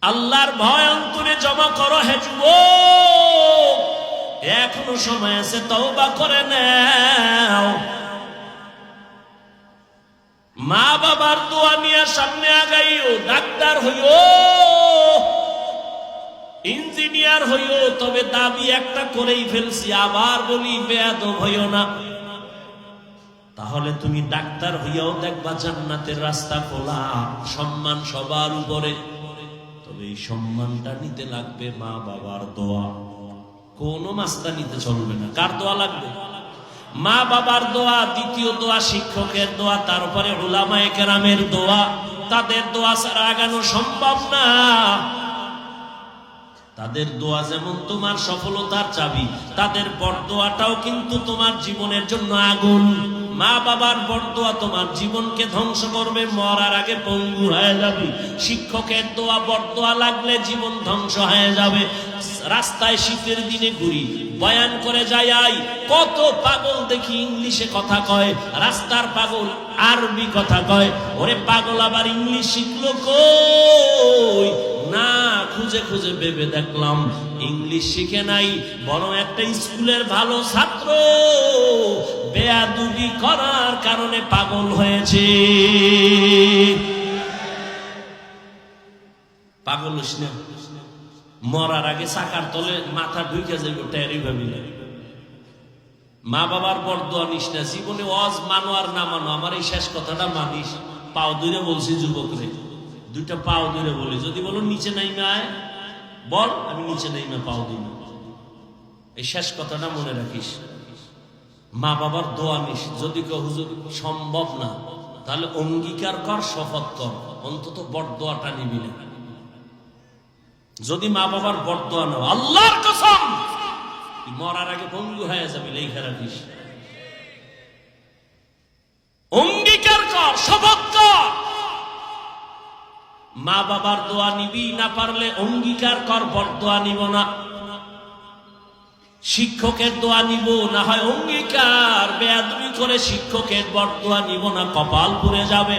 আল্লাহর ভয় অন্তরে জমা করো হে যুবক, এখনো সময় আছে, তওবা করে নাও। মা বাবার দোয়া নিয়ে সামনে আগাইও, ডাক্তার হইও, ইঞ্জিনিয়ার হইও, তবে দাবি একটা করেই ফেলছি, আবার বলি বেয়াদব হইও না। তাহলে তুমি ডাক্তার হইয়াও দেখবা জান্নাতের রাস্তা খোলা, সম্মান সবার উপরে। তবে এই সম্মানটা নিতে লাগবে মা বাবার দোয়া, কোনো মাস্তা নিতে চলবে না। কার দোয়া লাগবে? মা বাবার দোয়া, দ্বিতীয় দোয়া শিক্ষকের দোয়া, তারপরে উলামায়ে কেরামের দোয়া। তাদের দোয়া ছাড়া আগানো সম্ভব না। তাদের দোয়া যেমন তোমার সফলতার চাবি, তাদের বরদোয়াটাও কিন্তু তোমার জীবনের জন্য আগুন। মা বাবার বরদোয়া তোমার জীবনকে ধ্বংস করবে, মরার আগে পঙ্গু হয়ে যাবে। শিক্ষকের দোয়া বরদোয়া লাগলে জীবন ধ্বংস হয়ে যাবে। রাস্তায় শীতের দিনে ঘুরি, বয়ান করে যাই, কত পাগল দেখি ইংলিশে কথা কয়, রাস্তার পাগল আরবি কথা কয়। ওরে পাগল আবার ইংলিশ শিখলো কই? না, খুঁজে খুঁজে ভেবে দেখলাম ইংলিশ শিখে নাই, বরং একটা স্কুলের ভালো ছাত্র বেয়াদবি করার কারণে পাগল হয়েছে। পাগল হইস না, মরার আগে চাকার তলে মাথা ঢুকে যাবে, টেরি ভাবি না। মা বাবার বরদোয়া নিস না, জীবনে ওয়াজ মানো আর না মানো, আমার এই শেষ কথাটা মানিস। পাও ধরে বলছি যুবকরে, দুইটা পাও ধরে বলি, যদি বলো নিচে নাই মায় বল, আমি নিচে নাই না, পাও দিই না। এই শেষ কথাটা মনে রাখিস। মা বাবার দোয়া নিস। যদি কেউ হুজুর সম্ভব না, তাহলে অঙ্গীকার কর, শপথ কর, অন্তত বরদোয়াটা নিবি না। যদি মা বাবার বরদোয়া নাও, আল্লাহর কসম মরার আগে ভঙ্গু হয়ে যাবে, লেখা রাখিস। অঙ্গীকার কর, শপথ কর। মা বাবার দোয়া নিবি, না পারলে অঙ্গীকার কর বরদোয়া নিব না। শিক্ষকের দোয়া নিব, না হয় অঙ্গীকার, বেয়াদবি করে শিক্ষকের বরদোয়া নিব না, কপাল পুড়ে যাবে।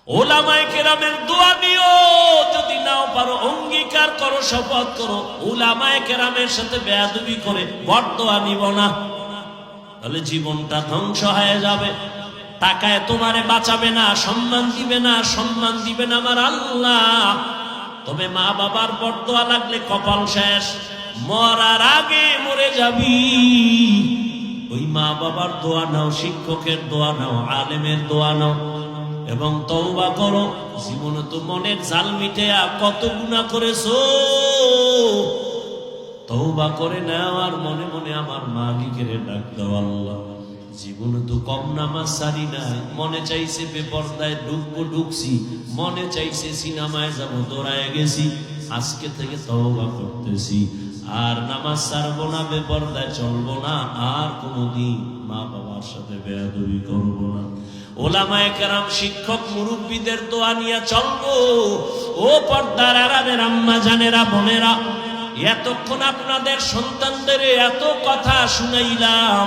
উলামায়ে কেরামের দোয়া নিও, যদি নাও পারো অঙ্গীকার করো, শপথ করো, উলামায়ে কেরামের সাথে বেয়াদবি করে বরদোয়া নিব না, তাহলে জীবনটা ধ্বংস হয়ে যাবে। টাকায় তোমারে বাঁচাবে না, সম্মান দিবে না, সম্মান দিবেন আমার আল্লাহ। তবে মা বাবার বরদোয়া লাগলে কপাল শেষ, মরার আগে মরে যাবি। ওই মা বাবার দোয়া নাও, শিক্ষকের দোয়া নাও, আলেমের দোয়া নাও, এবং তওবা করো। জীবনে তো মনের জাল মিটে কত গুনাহ করেছো, তওবা করে নাও। আর মনে মনে আমার মালিকের ডাক দাও, আল্লাহ জীবনে তো কম নামাজ সারি নাই, মনে চাইছে বেপরদায় ঢুকবো, ঢুকছি, মনে চাইছে সিনেমায় যাবো, দৌড়ায় গেছি। আজকে থেকে তওবা করতেছি, আর নামাজ ছাড়বো না, বেপরদায় চলবো না, আর কোনোদিন মা বাবার সাথে বেয়াদবি করবো না। উলামায়ে কেরাম, শিক্ষক মুরব্বীদের দোয়া নিয়ে চলবো। ও পর্দার আড়ালের আম্মা জানেরা, বোনেরা, এতক্ষণ আপনাদের সন্তানদের এত কথা শুনাইলাম।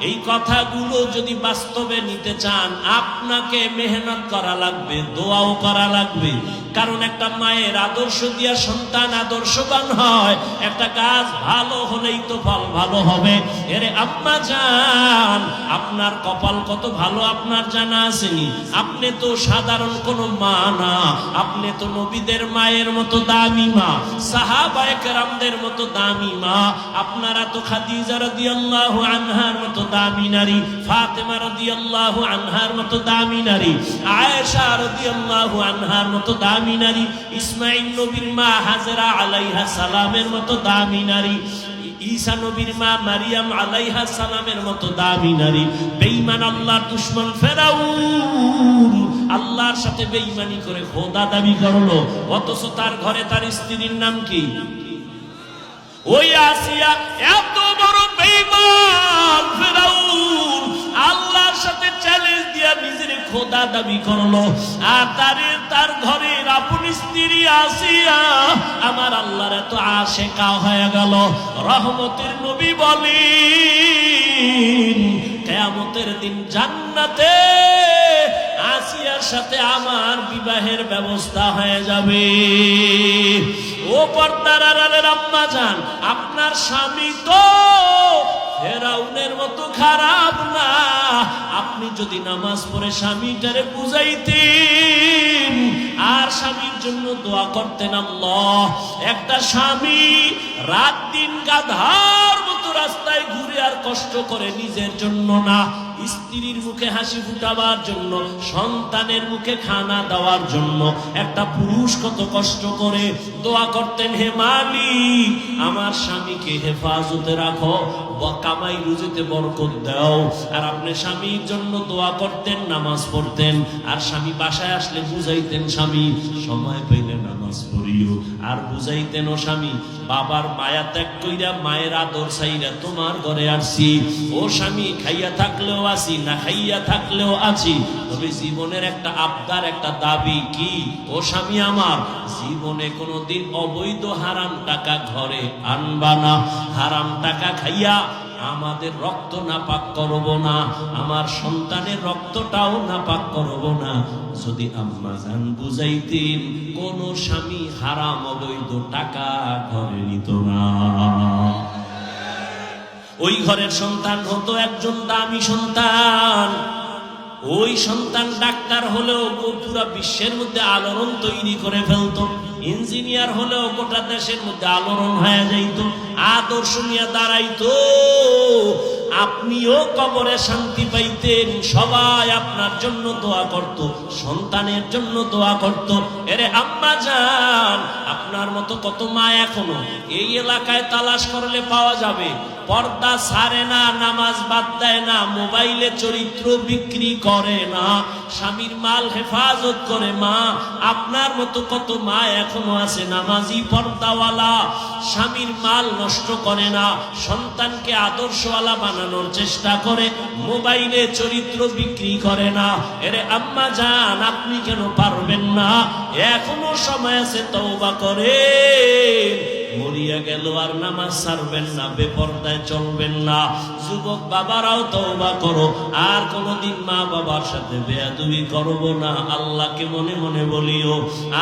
এই কথাগুলো যদি বাস্তবে নিতে চান, আপনাকে মেহনত করা লাগবে, দোয়াও করা লাগবে। কারণ একটা মায়ের আদর্শ দিয়া সন্তান আদর্শবান হয়। একটা গাছ ভালো হলেই তো ফল ভালো হবে। এরে আম্মা জান, আপনার কপাল কত ভালো আপনার জানা আসেনি? আপনি তো সাধারণ কোনো মা না, আপনি তো নবীদের মায়ের মতো দামি মা, সাহাবায়ে কেরামদের মতো দামি মা। আপনারা তো খাদিজা রাদিয়াল্লাহু আনহার মতো দামি নারী, ফাতেমা রাদিয়াল্লাহু আনহার মতো দামি নারী, আয়েশা রাদিয়াল্লাহু আনহার মতো দামি নারী, ইসমাঈল নবীর মা হাজেরা আলাইহা সালামের মতো দামি নারী, ঈসা নবীর মা মারিয়াম আলাইহা সালামের মতো দামি নারী। বেঈমান আল্লাহর দুশমন ফেরাউন আল্লাহ আল্লাহর সাথে বেঈমানি করে খোদা দাবি করলো, অথচ তার ঘরে তার স্ত্রীর নাম কি? ওই আসিয়া এত বড় বেঈমান ফেরাউন আল্লাহর সাথে চ্যালেঞ্জ দিয়া নিজের খোদা দাবি করলো, আর তার ঘরের আপন স্ত্রী আসিয়া আমার আল্লাহর এত আশেকা হয়ে গেল। রহমতের নবী বলেন কিয়ামতের দিন জান্নাতে আসিয়ার সাথে আমার বিবাহের ব্যবস্থা হয়ে যাবে। ও পর্দার আড়ালের আম্মা জান, আপনার স্বামী তো ফেরাউনের মতো খারাপ না। আপনি যদি নামাজ পড়ে স্বামীটারে বুঝাইতেন আর স্বামীর জন্য দোয়া করতেন, আল্লাহ একটা স্বামী রাত দিন গাধার মতো রাস্তায় ঘুরে আর কষ্ট করে নিজের জন্য না, স্ত্রীর মুখে হাসি ফুটাবার জন্য, সন্তানের মুখে খানা দেওয়ার জন্য একটা পুরুষ কত কষ্ট করে দোয়া করতেন, হে মালিক আমার স্বামীকে হেফাজতে রাখো, কামাই রুজিতে বরকত দাও। আর আপনি স্বামীর জন্য দোয়া করতেন, নামাজ পড়তেন, আর স্বামী বাসায় আসলে বুঝাইতেন, স্বামী সময় পাইলে নামাজ পড়িও, আর বুঝাইতেন ও স্বামী বাবার মায়া ত্যাগ কইরা মায়ের আদর চাইরা তোমার ঘরে আসছি। ও স্বামী খাইয়া থাকলেও আছি, না খাইয়া থাকলেও আছি, তবে জীবনের একটা আবদার, একটা দাবি কি, ও স্বামী আমার জীবনে কোনোদিন অবৈধ হারাম টাকা ঘরে আনবা না, হারাম টাকা খাইয়া আমাদের রক্ত নাপাক করব না, আমার সন্তানের রক্তটাও নাপাক করব না। যদি আম্মা জান বুঝাইতেন কোন স্বামী হারাম অবৈধ টাকা ঘরে নিত না। ওই ঘরের সন্তান হতো একজন দামি সন্তান, ওই সন্তান ডাক্তার হলেও পুরা বিশ্বের মধ্যে আলোড়ন তৈরি করে ফেলতো, ইঞ্জিনিয়ার হলেও গোটা দেশের মধ্যে আলোড়ন হয়ে যাইত, আদর্শ নিয়ে দাঁড়াইতো। আপনিও কবরে শান্তি পাইতেন, সবাই আপনার জন্য দোয়া করত, সন্তানের জন্য দোয়া করত। এরে আম্মা জান, আপনার মতো কত মা এখনো এই এলাকায় তালাশ করলে পাওয়া যাবে, পর্দা ছাড়ে না, নামাজ বাদ দেয় না, মোবাইলে চরিত্র বিক্রি করে না, স্বামীর মাল হেফাজত করে মা। আপনার মতো কত মা এখনো আছে নামাজি পর্দাওয়ালা, স্বামীর মাল নষ্ট করে না, সন্তানকে আদর্শওয়ালা বানানোর চেষ্টা করে, মোবাইলে চরিত্র বিক্রি করে না। এরে আম্মা জান, আপনি কেন পারবেন না? এখনো সময় আছে, তওবা করে মরিয়া গেল আর নামাজ ছাড়বেন না, বেপরদায় চলবেন না। যুবক বাবারাও তওবা করো, আর কোনদিন মা বাবার সাথে বেয়াদবি করব না, আল্লাহকে মনে মনে বলিও।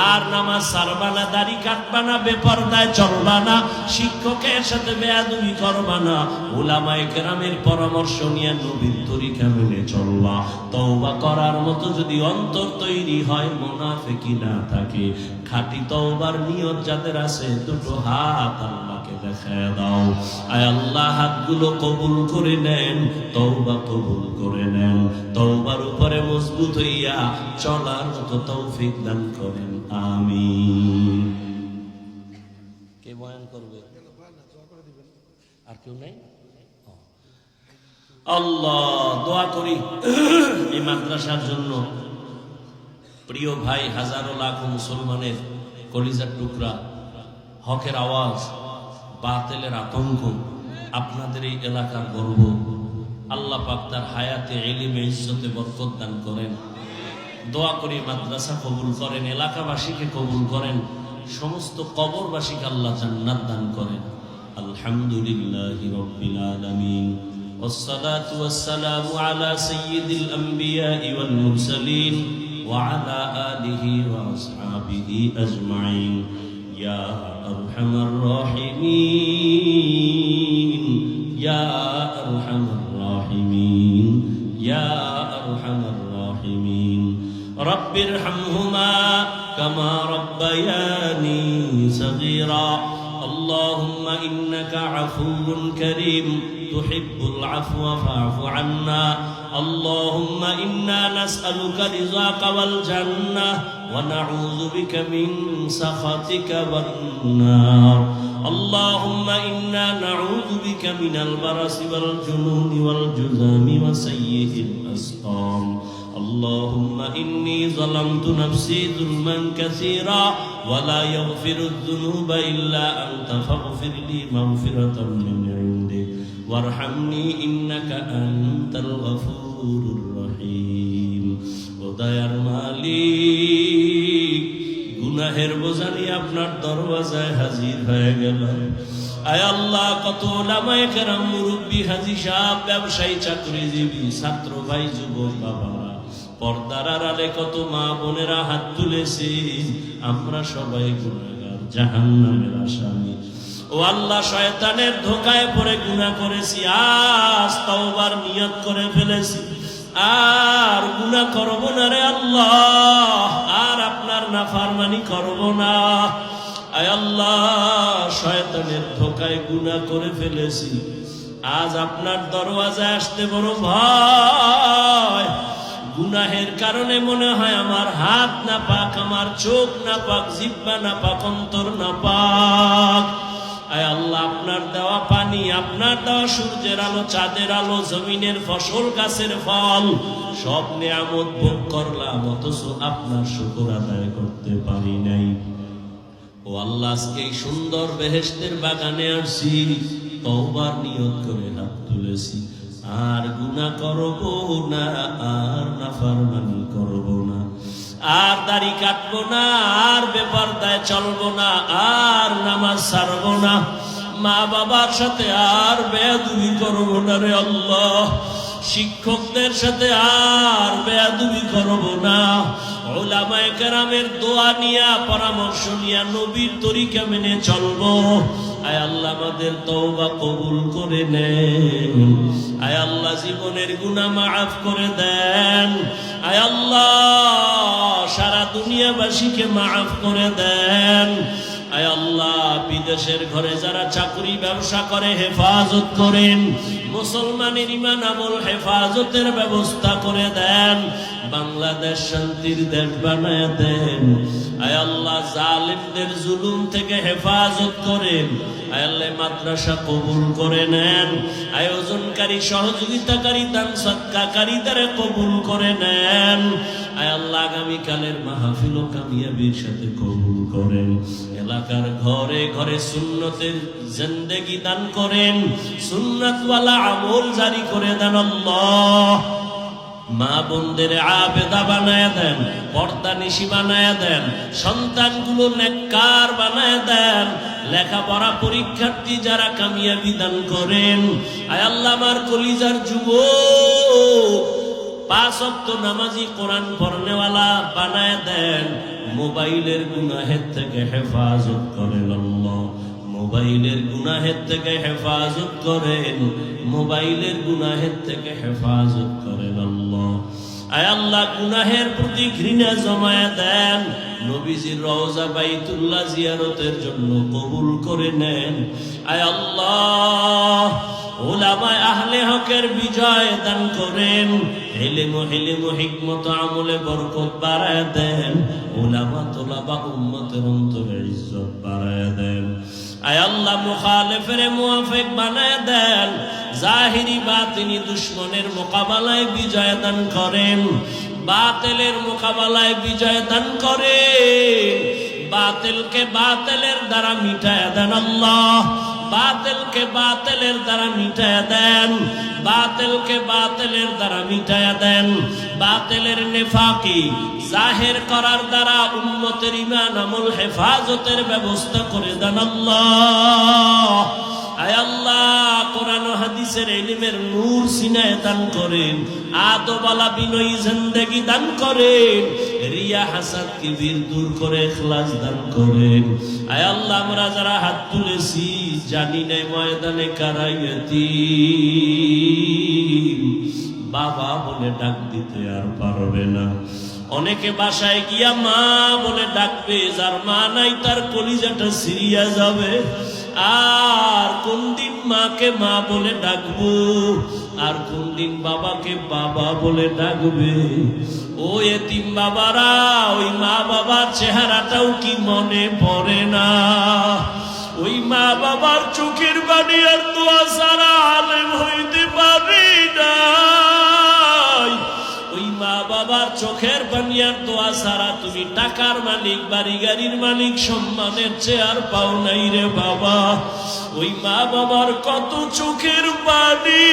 আর নামাজ ছাড়বা না, দাড়ি কাটবা না, বেপরদায় চলবা না, শিক্ষকের সাথে বেয়াদবি করবা না, উলামায়ে কেরামের পরামর্শ নিয়ে নবীর তরিকা মেনে চলবা। তওবা করার মতো যদি অন্তর তৈরি হয়, মুনাফিকি না থাকে, খাঁটি তওবার নিয়ত যাদের আছে, দুটো হাত আল্লাহকে দেখায় দাও। আয় আল্লাহ হাতগুলো কবুল করে নেন, তওবা কবুল করে নেন, তওবার উপরে মজবুত হইয়া চলার মতো তৌফিক দান করেন, আমিন। কে বয়ান করবে? আর কেউ নাই? আল্লাহ, দোয়া করি এই মাদ্রাসার জন্য। প্রিয় ভাই, হাজারো লাখ মুসলমানের কলিজার টুকরা, হকের আওয়াজ, বাতিলের আতঙ্ক, আপনাদের এই এলাকার গর্ব, আল্লাহ পাক তার হায়াতে, ইলমে, ইজ্জতে বরকত দান করেন। দোয়া করি মাদ্রাসা কবুল করেন, এলাকাবাসীকে কবুল করেন, সমস্ত কবরবাসীকে আল্লাহ জান্নাত দান করেন। আলহামদুলিল্লাহি রাব্বিল আলামিন, والصلاة والسلام على سيد الأنبياء والمرسلين وعلى آله وأصحابه أجمعين يا أرحم الراحمين يا أرحم الراحمين يا أرحم الراحمين رب ارحمهما كما ربياني صغيرا اللهم إنك عفو كريم تحب العفو فاعف عنا اللهم إنا نسألك رضاك والجنة ونعوذ بك من سخطك والنار اللهم إنا نعوذ بك من البرص والجنون والجذام وسيء الأسقام اللهم إني ظلمت نفسي ظلما كثيرا ولا يغفر الذنوب إلا أنت فاغفر لي مغفرة من عندك وارحمني إنك أنت الغفور الرحيم ও দয়ার মালিক গুনাহের বোঝা নিয়ে আপনার দরওয়াজায় হাজির হয়ে গেলাম আয় আল্লাহ কত ওলামায়ে কেরাম মুরব্বি হাজী সাহেব ব্যবসায়ী চাকরিজীবী ছাত্র ভাই যুবক বাবারা পর্দার আড়ালে কত মা বোনেরা হাত তুলেছে আমরা সবাই গুনাহগার জাহান্নামের আসামি ও আল্লাহ শয়তানের ধোঁকায় পড়ে গুনাহ করেছি আজ তওবার নিয়ত করে ফেলেছি আর গুনাহ করব না রে আল্লাহ আর আপনার নাফরমানি করব না আয় আল্লাহ শয়তানের ধোঁকায় গুনাহ করে ফেলেছি আজ আপনার দরওয়াজায় আসতে বড় ভয় গুনাহের কারণে মনে হয় আমার হাত না পাক আমার চোখ না পাক জিহ্বা না পাক অন্তর না পাক আয় আল্লাহ আপনার দেওয়া পানি আপনার দেওয়া সূর্যের আলো চাঁদের আলো জমিনের ফসল গাছের ফল সব নিয়ামত ভোগ করলাম অথচ আপনার শুকর আদায় করতে পারি নাই ও আল্লাহ আজকে এই সুন্দর বেহেশতের বাগানে আসছি তওবার নিয়ত করে হাত তুলেছি আর গুনাহ করব না আর নাফরমানি করব না আর দাড়ি কাটবো না আর বেপরদায় চলবো না আর নামাজ ছাড়বো না মা বাবার সাথে আর বেয়াদবি করবো না রে আল্লাহ শিক্ষকদের সাথে আর বেয়াদবি করবো না উলামায়ে কেরামের দোয়া নিয়া পরামর্শ নিয়া নবীর তরিকা মেনে চলবো আয় আল্লাহ আমাদের তওবা কবুল করে নেন আয় আল্লাহ জীবনের গুনাহ মাফ করে দেন আয় আল্লাহ সারা দুনিয়াবাসীকে মাফ করে দেন আয় আল্লাহ বিদেশের ঘরে যারা চাকরি ব্যবসা করে হেফাজত করেন মুসলমানের ঈমান আমল হেফাজতের ব্যবস্থা করে দেন বাংলাদেশ শান্তির দেশ বানায় দেন আয় আল্লাহ জালিমদের জুলুম থেকে হেফাজত করেন আয় আল্লাহ মাদ্রাসা কবুল করে নেন আয়োজনকারী সহযোগিতাকারী দান সদকাকারীদের কবুল করে নেন আয় আল্লাহ আগামীকালের মাহফিল ও কামিয়াবির সাথে কবুল করেন এলাকার ঘরে ঘরে সুন্নতের জিন্দেগি দান করেন সুন্নাতওয়ালা আমল জারি করে দেন আল্লাহ মা বোনদের আবেদা বানায় দেন পর্দানিশী বানায় দেন সন্তানগুলো নেককার বানায় দেন লেখাপড়া পরীক্ষার্থী যারা কামিয়াবি দান করেন আয় আল্লাহ আমার কলিজার যুবক 5 ওয়াক্ত নামাজি কোরআন পড়নেওয়ালা বানায় দেন মোবাইলের গুনাহের থেকে হেফাজত করেন আল্লাহ মোবাইলের গুনাহের থেকে হেফাজত করেন মোবাইলের গুনাহের থেকে হেফাজত করেন আল্লাহ আয় আল্লাহ গুনাহের প্রতি ঘৃণা জমায়ে দেন নবীজির রওজা বাইতুল্লাহ জিয়ারতের জন্য কবুল করে নেন আয় আল্লাহ উলামায়ে আহলে হকের বিজয় দান করেন ইলম হিকমত আমলে বরকত বাড়ায় দেন উলামা তোলাবা উম্মতের অন্তরে ইজ্জত বাড়ায় দেন আয় আল্লাহ মুখালিফের মুওয়াফিক বানায় দেন জাহিরি বাতিনি দুশমনের মোকাবেলায় বিজয় দান করেন বাতিলের মোকাবেলায় বিজয় দান করেন বাতিলকে বাতিলের দ্বারা মিটায় দেন আল্লাহ বাতিলকে বাতিলের দ্বারা মিটায় দেন বাতিলকে বাতিলের দ্বারা মিটায় দেন বাতিলের নেফাকি জাহির করার দ্বারা উম্মতের ঈমান আমল হেফাজতের ব্যবস্থা করে দেন আল্লাহ আয় আল্লাহ কোরআন ও হাদিসের ইলমের নূর সিনায় দান করেন আদবওয়ালা বিনয়ী জিন্দেগি দান করেন রিয়া হাসাদ কিবির দূর করে ইখলাস দান করেন আয় আল্লাহ আমরা যারা হাত তুলেছি জানি না ময়দানে কারা ইয়তীম বাবা বলে ডাক দিতে আর পারবে না অনেকে বাসায় গিয়া মা বলে ডাকবে যার মা নাই তার কলিজাটা সিরিয়া যাবে আর কোন দিন মাকে মা বলে ডাকবো আর কোন দিন বাবাকে বাবা বলে ডাকবে ও এতিম বাবারা ওই মা বাবার চেহারাটাও কি মনে পড়ে না ওই মা বাবার চোখের পানি আর দোয়া ছাড়া আলেম হইতে পারি না ওই মা বাবার চোখের পানি আর দোয়া ছাড়া তুমি টাকার মালিক, বাড়ি গাড়ির মালিক, সম্মানের চেয়ার পাও নাই রে বাবা। ওই মা বাবার কত চোখের পানি।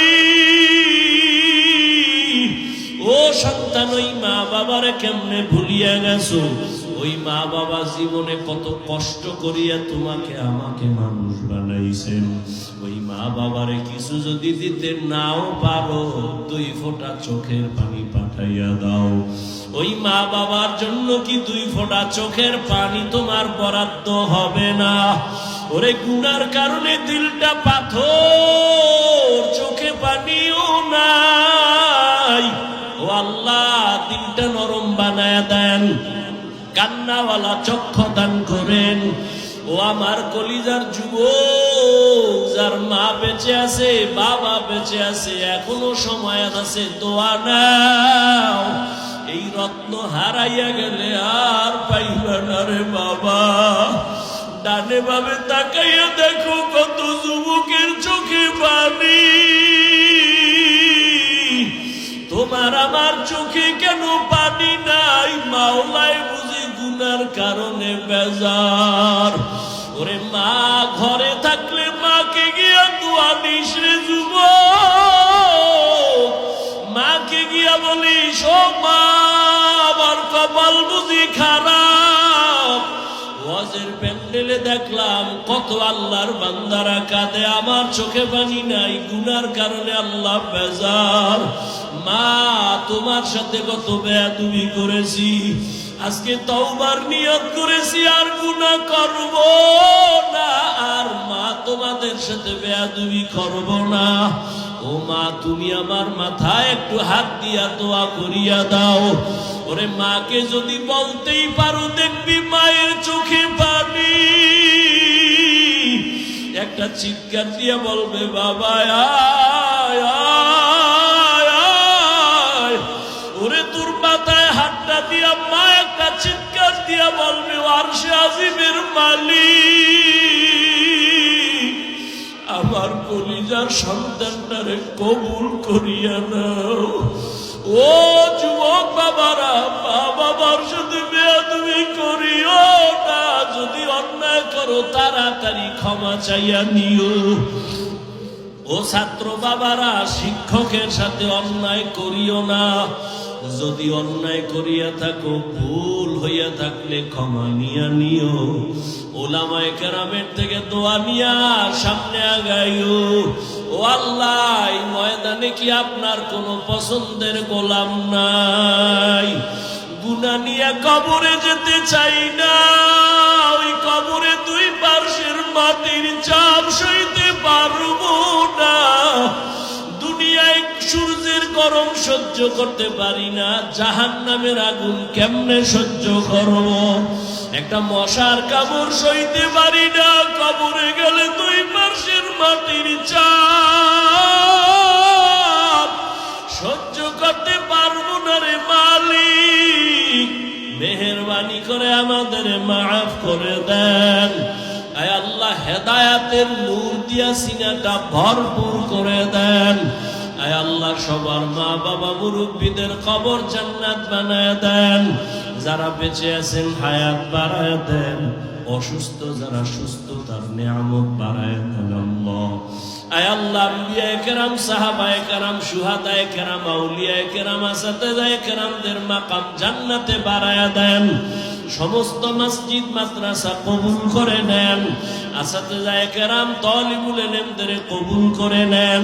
ও সন্তান, ওই মা বাবারে কেমনে ভুলিয়া গেছো? ওই মা বাবা জীবনে কত কষ্ট করিয়া তোমাকে আমাকে মানুষ বানাইছেন। ওই মা বাবারে কিছু যদি দিতে নাও পারো, 2 ফোঁটা চোখের পানি পাঠাইয়া দাও। ওই মা বাবার জন্য কি 2 ফোঁটা চোখের পানি তোমার বরাদ্দ হবে না? ওরে গুনার কারণে দিলটা পাথর, চোখে পানিও নাই। ও আল্লাহ, দিলটা নরম বানায়া দেন, কান্নাওয়ালা চক্ষু দান করেন। ও আমার কলিজার যুবক, যার মা বেঁচে আছে, বাবা বেঁচে আছে, এখনো সময় আছে, দোয়া নাও। এই রত্ন হারাইয়া গেলে আর পাইবা না রে বাবা। ডানে বামে তাকাইয়া দেখো কত যুবকের চোখে পানি। তোমার আমার চোখে কেন পানি নাই? মাওলাই বুঝি গুনার কারণে বেজার। ওরে মা ঘরে থাকলে মাকে গিয়া দোয়া দিস রে যুবক। মাকে গিয়া বলিস, ও মা, আমার কপাল বুঝি খারাপ। ওয়াজের প্যান্ডেলে দেখলাম কত আল্লাহর বান্দারা কাঁদে, আমার চোখে পানি নাই, গুনার কারণে আল্লাহ বেজার। মা, তোমার সাথে কত বেয়াদবি করেছি, আজকে তওবার নিয়ত করেছি আর গুনাহ করব না। আর মা, তোমাদের সাথে বেয়াদবি করব না। ও মা, তুমি আমার মাথায় একটু হাত দিয়া দোয়া করিয়া দাও। ওরে মাকে যদি বলতেই পারো, দেখবি মায়ের চোখে পানি। একটা চিৎকার দিয়া বলবে, বাবা আয় আয় আয়। ওরে তোর মাথায় হাতটা দিয়া মা একটা চিৎকার দিয়া বলবে, আরশে আজিমের মালিক, আমার কলিজার সন্তানটারে কবুল করিয়া নাও। ও যুবক বাবারা, মা বাবার সাথে বেয়াদবি করিও না। যদি অন্যায় করো, তাড়াতাড়ি ক্ষমা চাইয়া নিও। ও ছাত্র বাবারা, শিক্ষকের সাথে অন্যায় করিও না। যদি অন্যায় করিয়া থাকো, ভুল হইয়া থাকলে ক্ষমা নিয়া নিও। ওলামায়ে কেরামের থেকে দোয়া নিয়া সামনে আগাইও। ও আল্লাহ, এই ময়দানে কি আপনার কোনো পছন্দের গোলাম নাই? গুনাহ নিয়ে কবরে যেতে চাই না। ওই কবরে 2 পার্শ্বের মাটির চাপ সইতে পারবো না। দুনিয়ায় সূর্যের গরম সহ্য করতে পারি না, জাহান্নামের আগুন কেমনে সহ্য করব? একটা মশার কামড় সইতে পারি না। কবরে গেলে 2 পার্শ্বের মাটির চাপ সহ্য করতে পারবো না রে মালিক। মেহেরবানি করে আমাদের মাফ করে দেন। আয় আল্লাহ, হেদায়াতের নূর দিয়া সিনাটা ভরপুর করে দেন। আয় আল্লাহ, সবার মা বাবা মুরব্বীদের কবর জান্নাত বানায় দেন। যারা বেঁচে আছেন হায়াত বাড়ায় দেন। অসুস্থ যারা সুস্থ, তার নিয়ামত বাড়ায় দেন আল্লাহ। আয় আল্লাহ, আম্বিয়ায়ে কেরাম, সাহাবায়ে কেরাম, শুহাদায়ে কেরাম, আউলিয়ায়ে কেরাম, আসাতেজায়ে কেরামদের মাকাম জান্নাতে বাড়ায়া দেন। সমস্ত মসজিদ মাদ্রাসা কবুল করে নেন। আসাতেজায়ে কেরাম, তালিবুল ইলমদের কবুল করে নেন।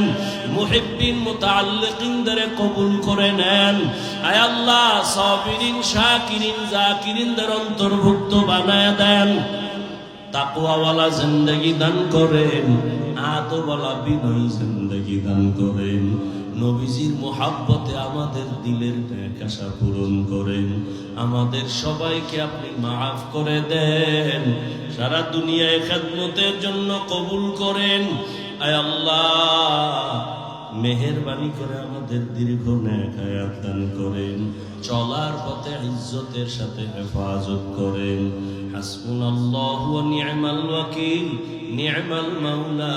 মুহিব্বিন মুতাআল্লিকিনদের কবুল করে নেন। আয় আল্লাহ, সাবিরিন, শাকিরিন, জাকিরিনদের অন্তর্ভুক্ত বানায়া দেন। তাকওয়াওয়ালা জিন্দেগি দান করেন। আদবওয়ালা বিনয়ী জিন্দেগি দান করেন। নবীজির মোহাব্বতে আমাদের দিলের আশা পূরণ করেন। আমাদের সবাইকে আপনি মাফ করে দেন। সারা দুনিয়ায় খেদমতের জন্য কবুল করেন। আয় আল্লাহ, মেহেরবানি করে আমাদের দীর্ঘ নেক হায়াত দান করেন। চলার পথে ইজ্জতের সাথে হেফাজত করেন। হাসবুনাল্লাহু ওয়া নি'মাল ওয়াকিল, নি'মাল মাওলা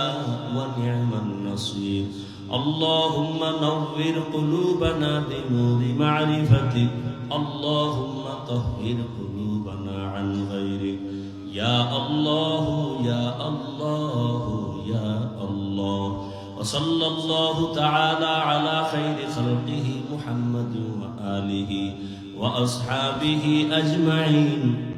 ওয়া নি'মান নাসির। اللهم نور قلوبنا بنور معرفتك اللهم طهر قلوبنا عن غيرك يا الله يا الله يا الله وصلى الله تعالى على خير خلقه محمد وآله وأصحابه أجمعين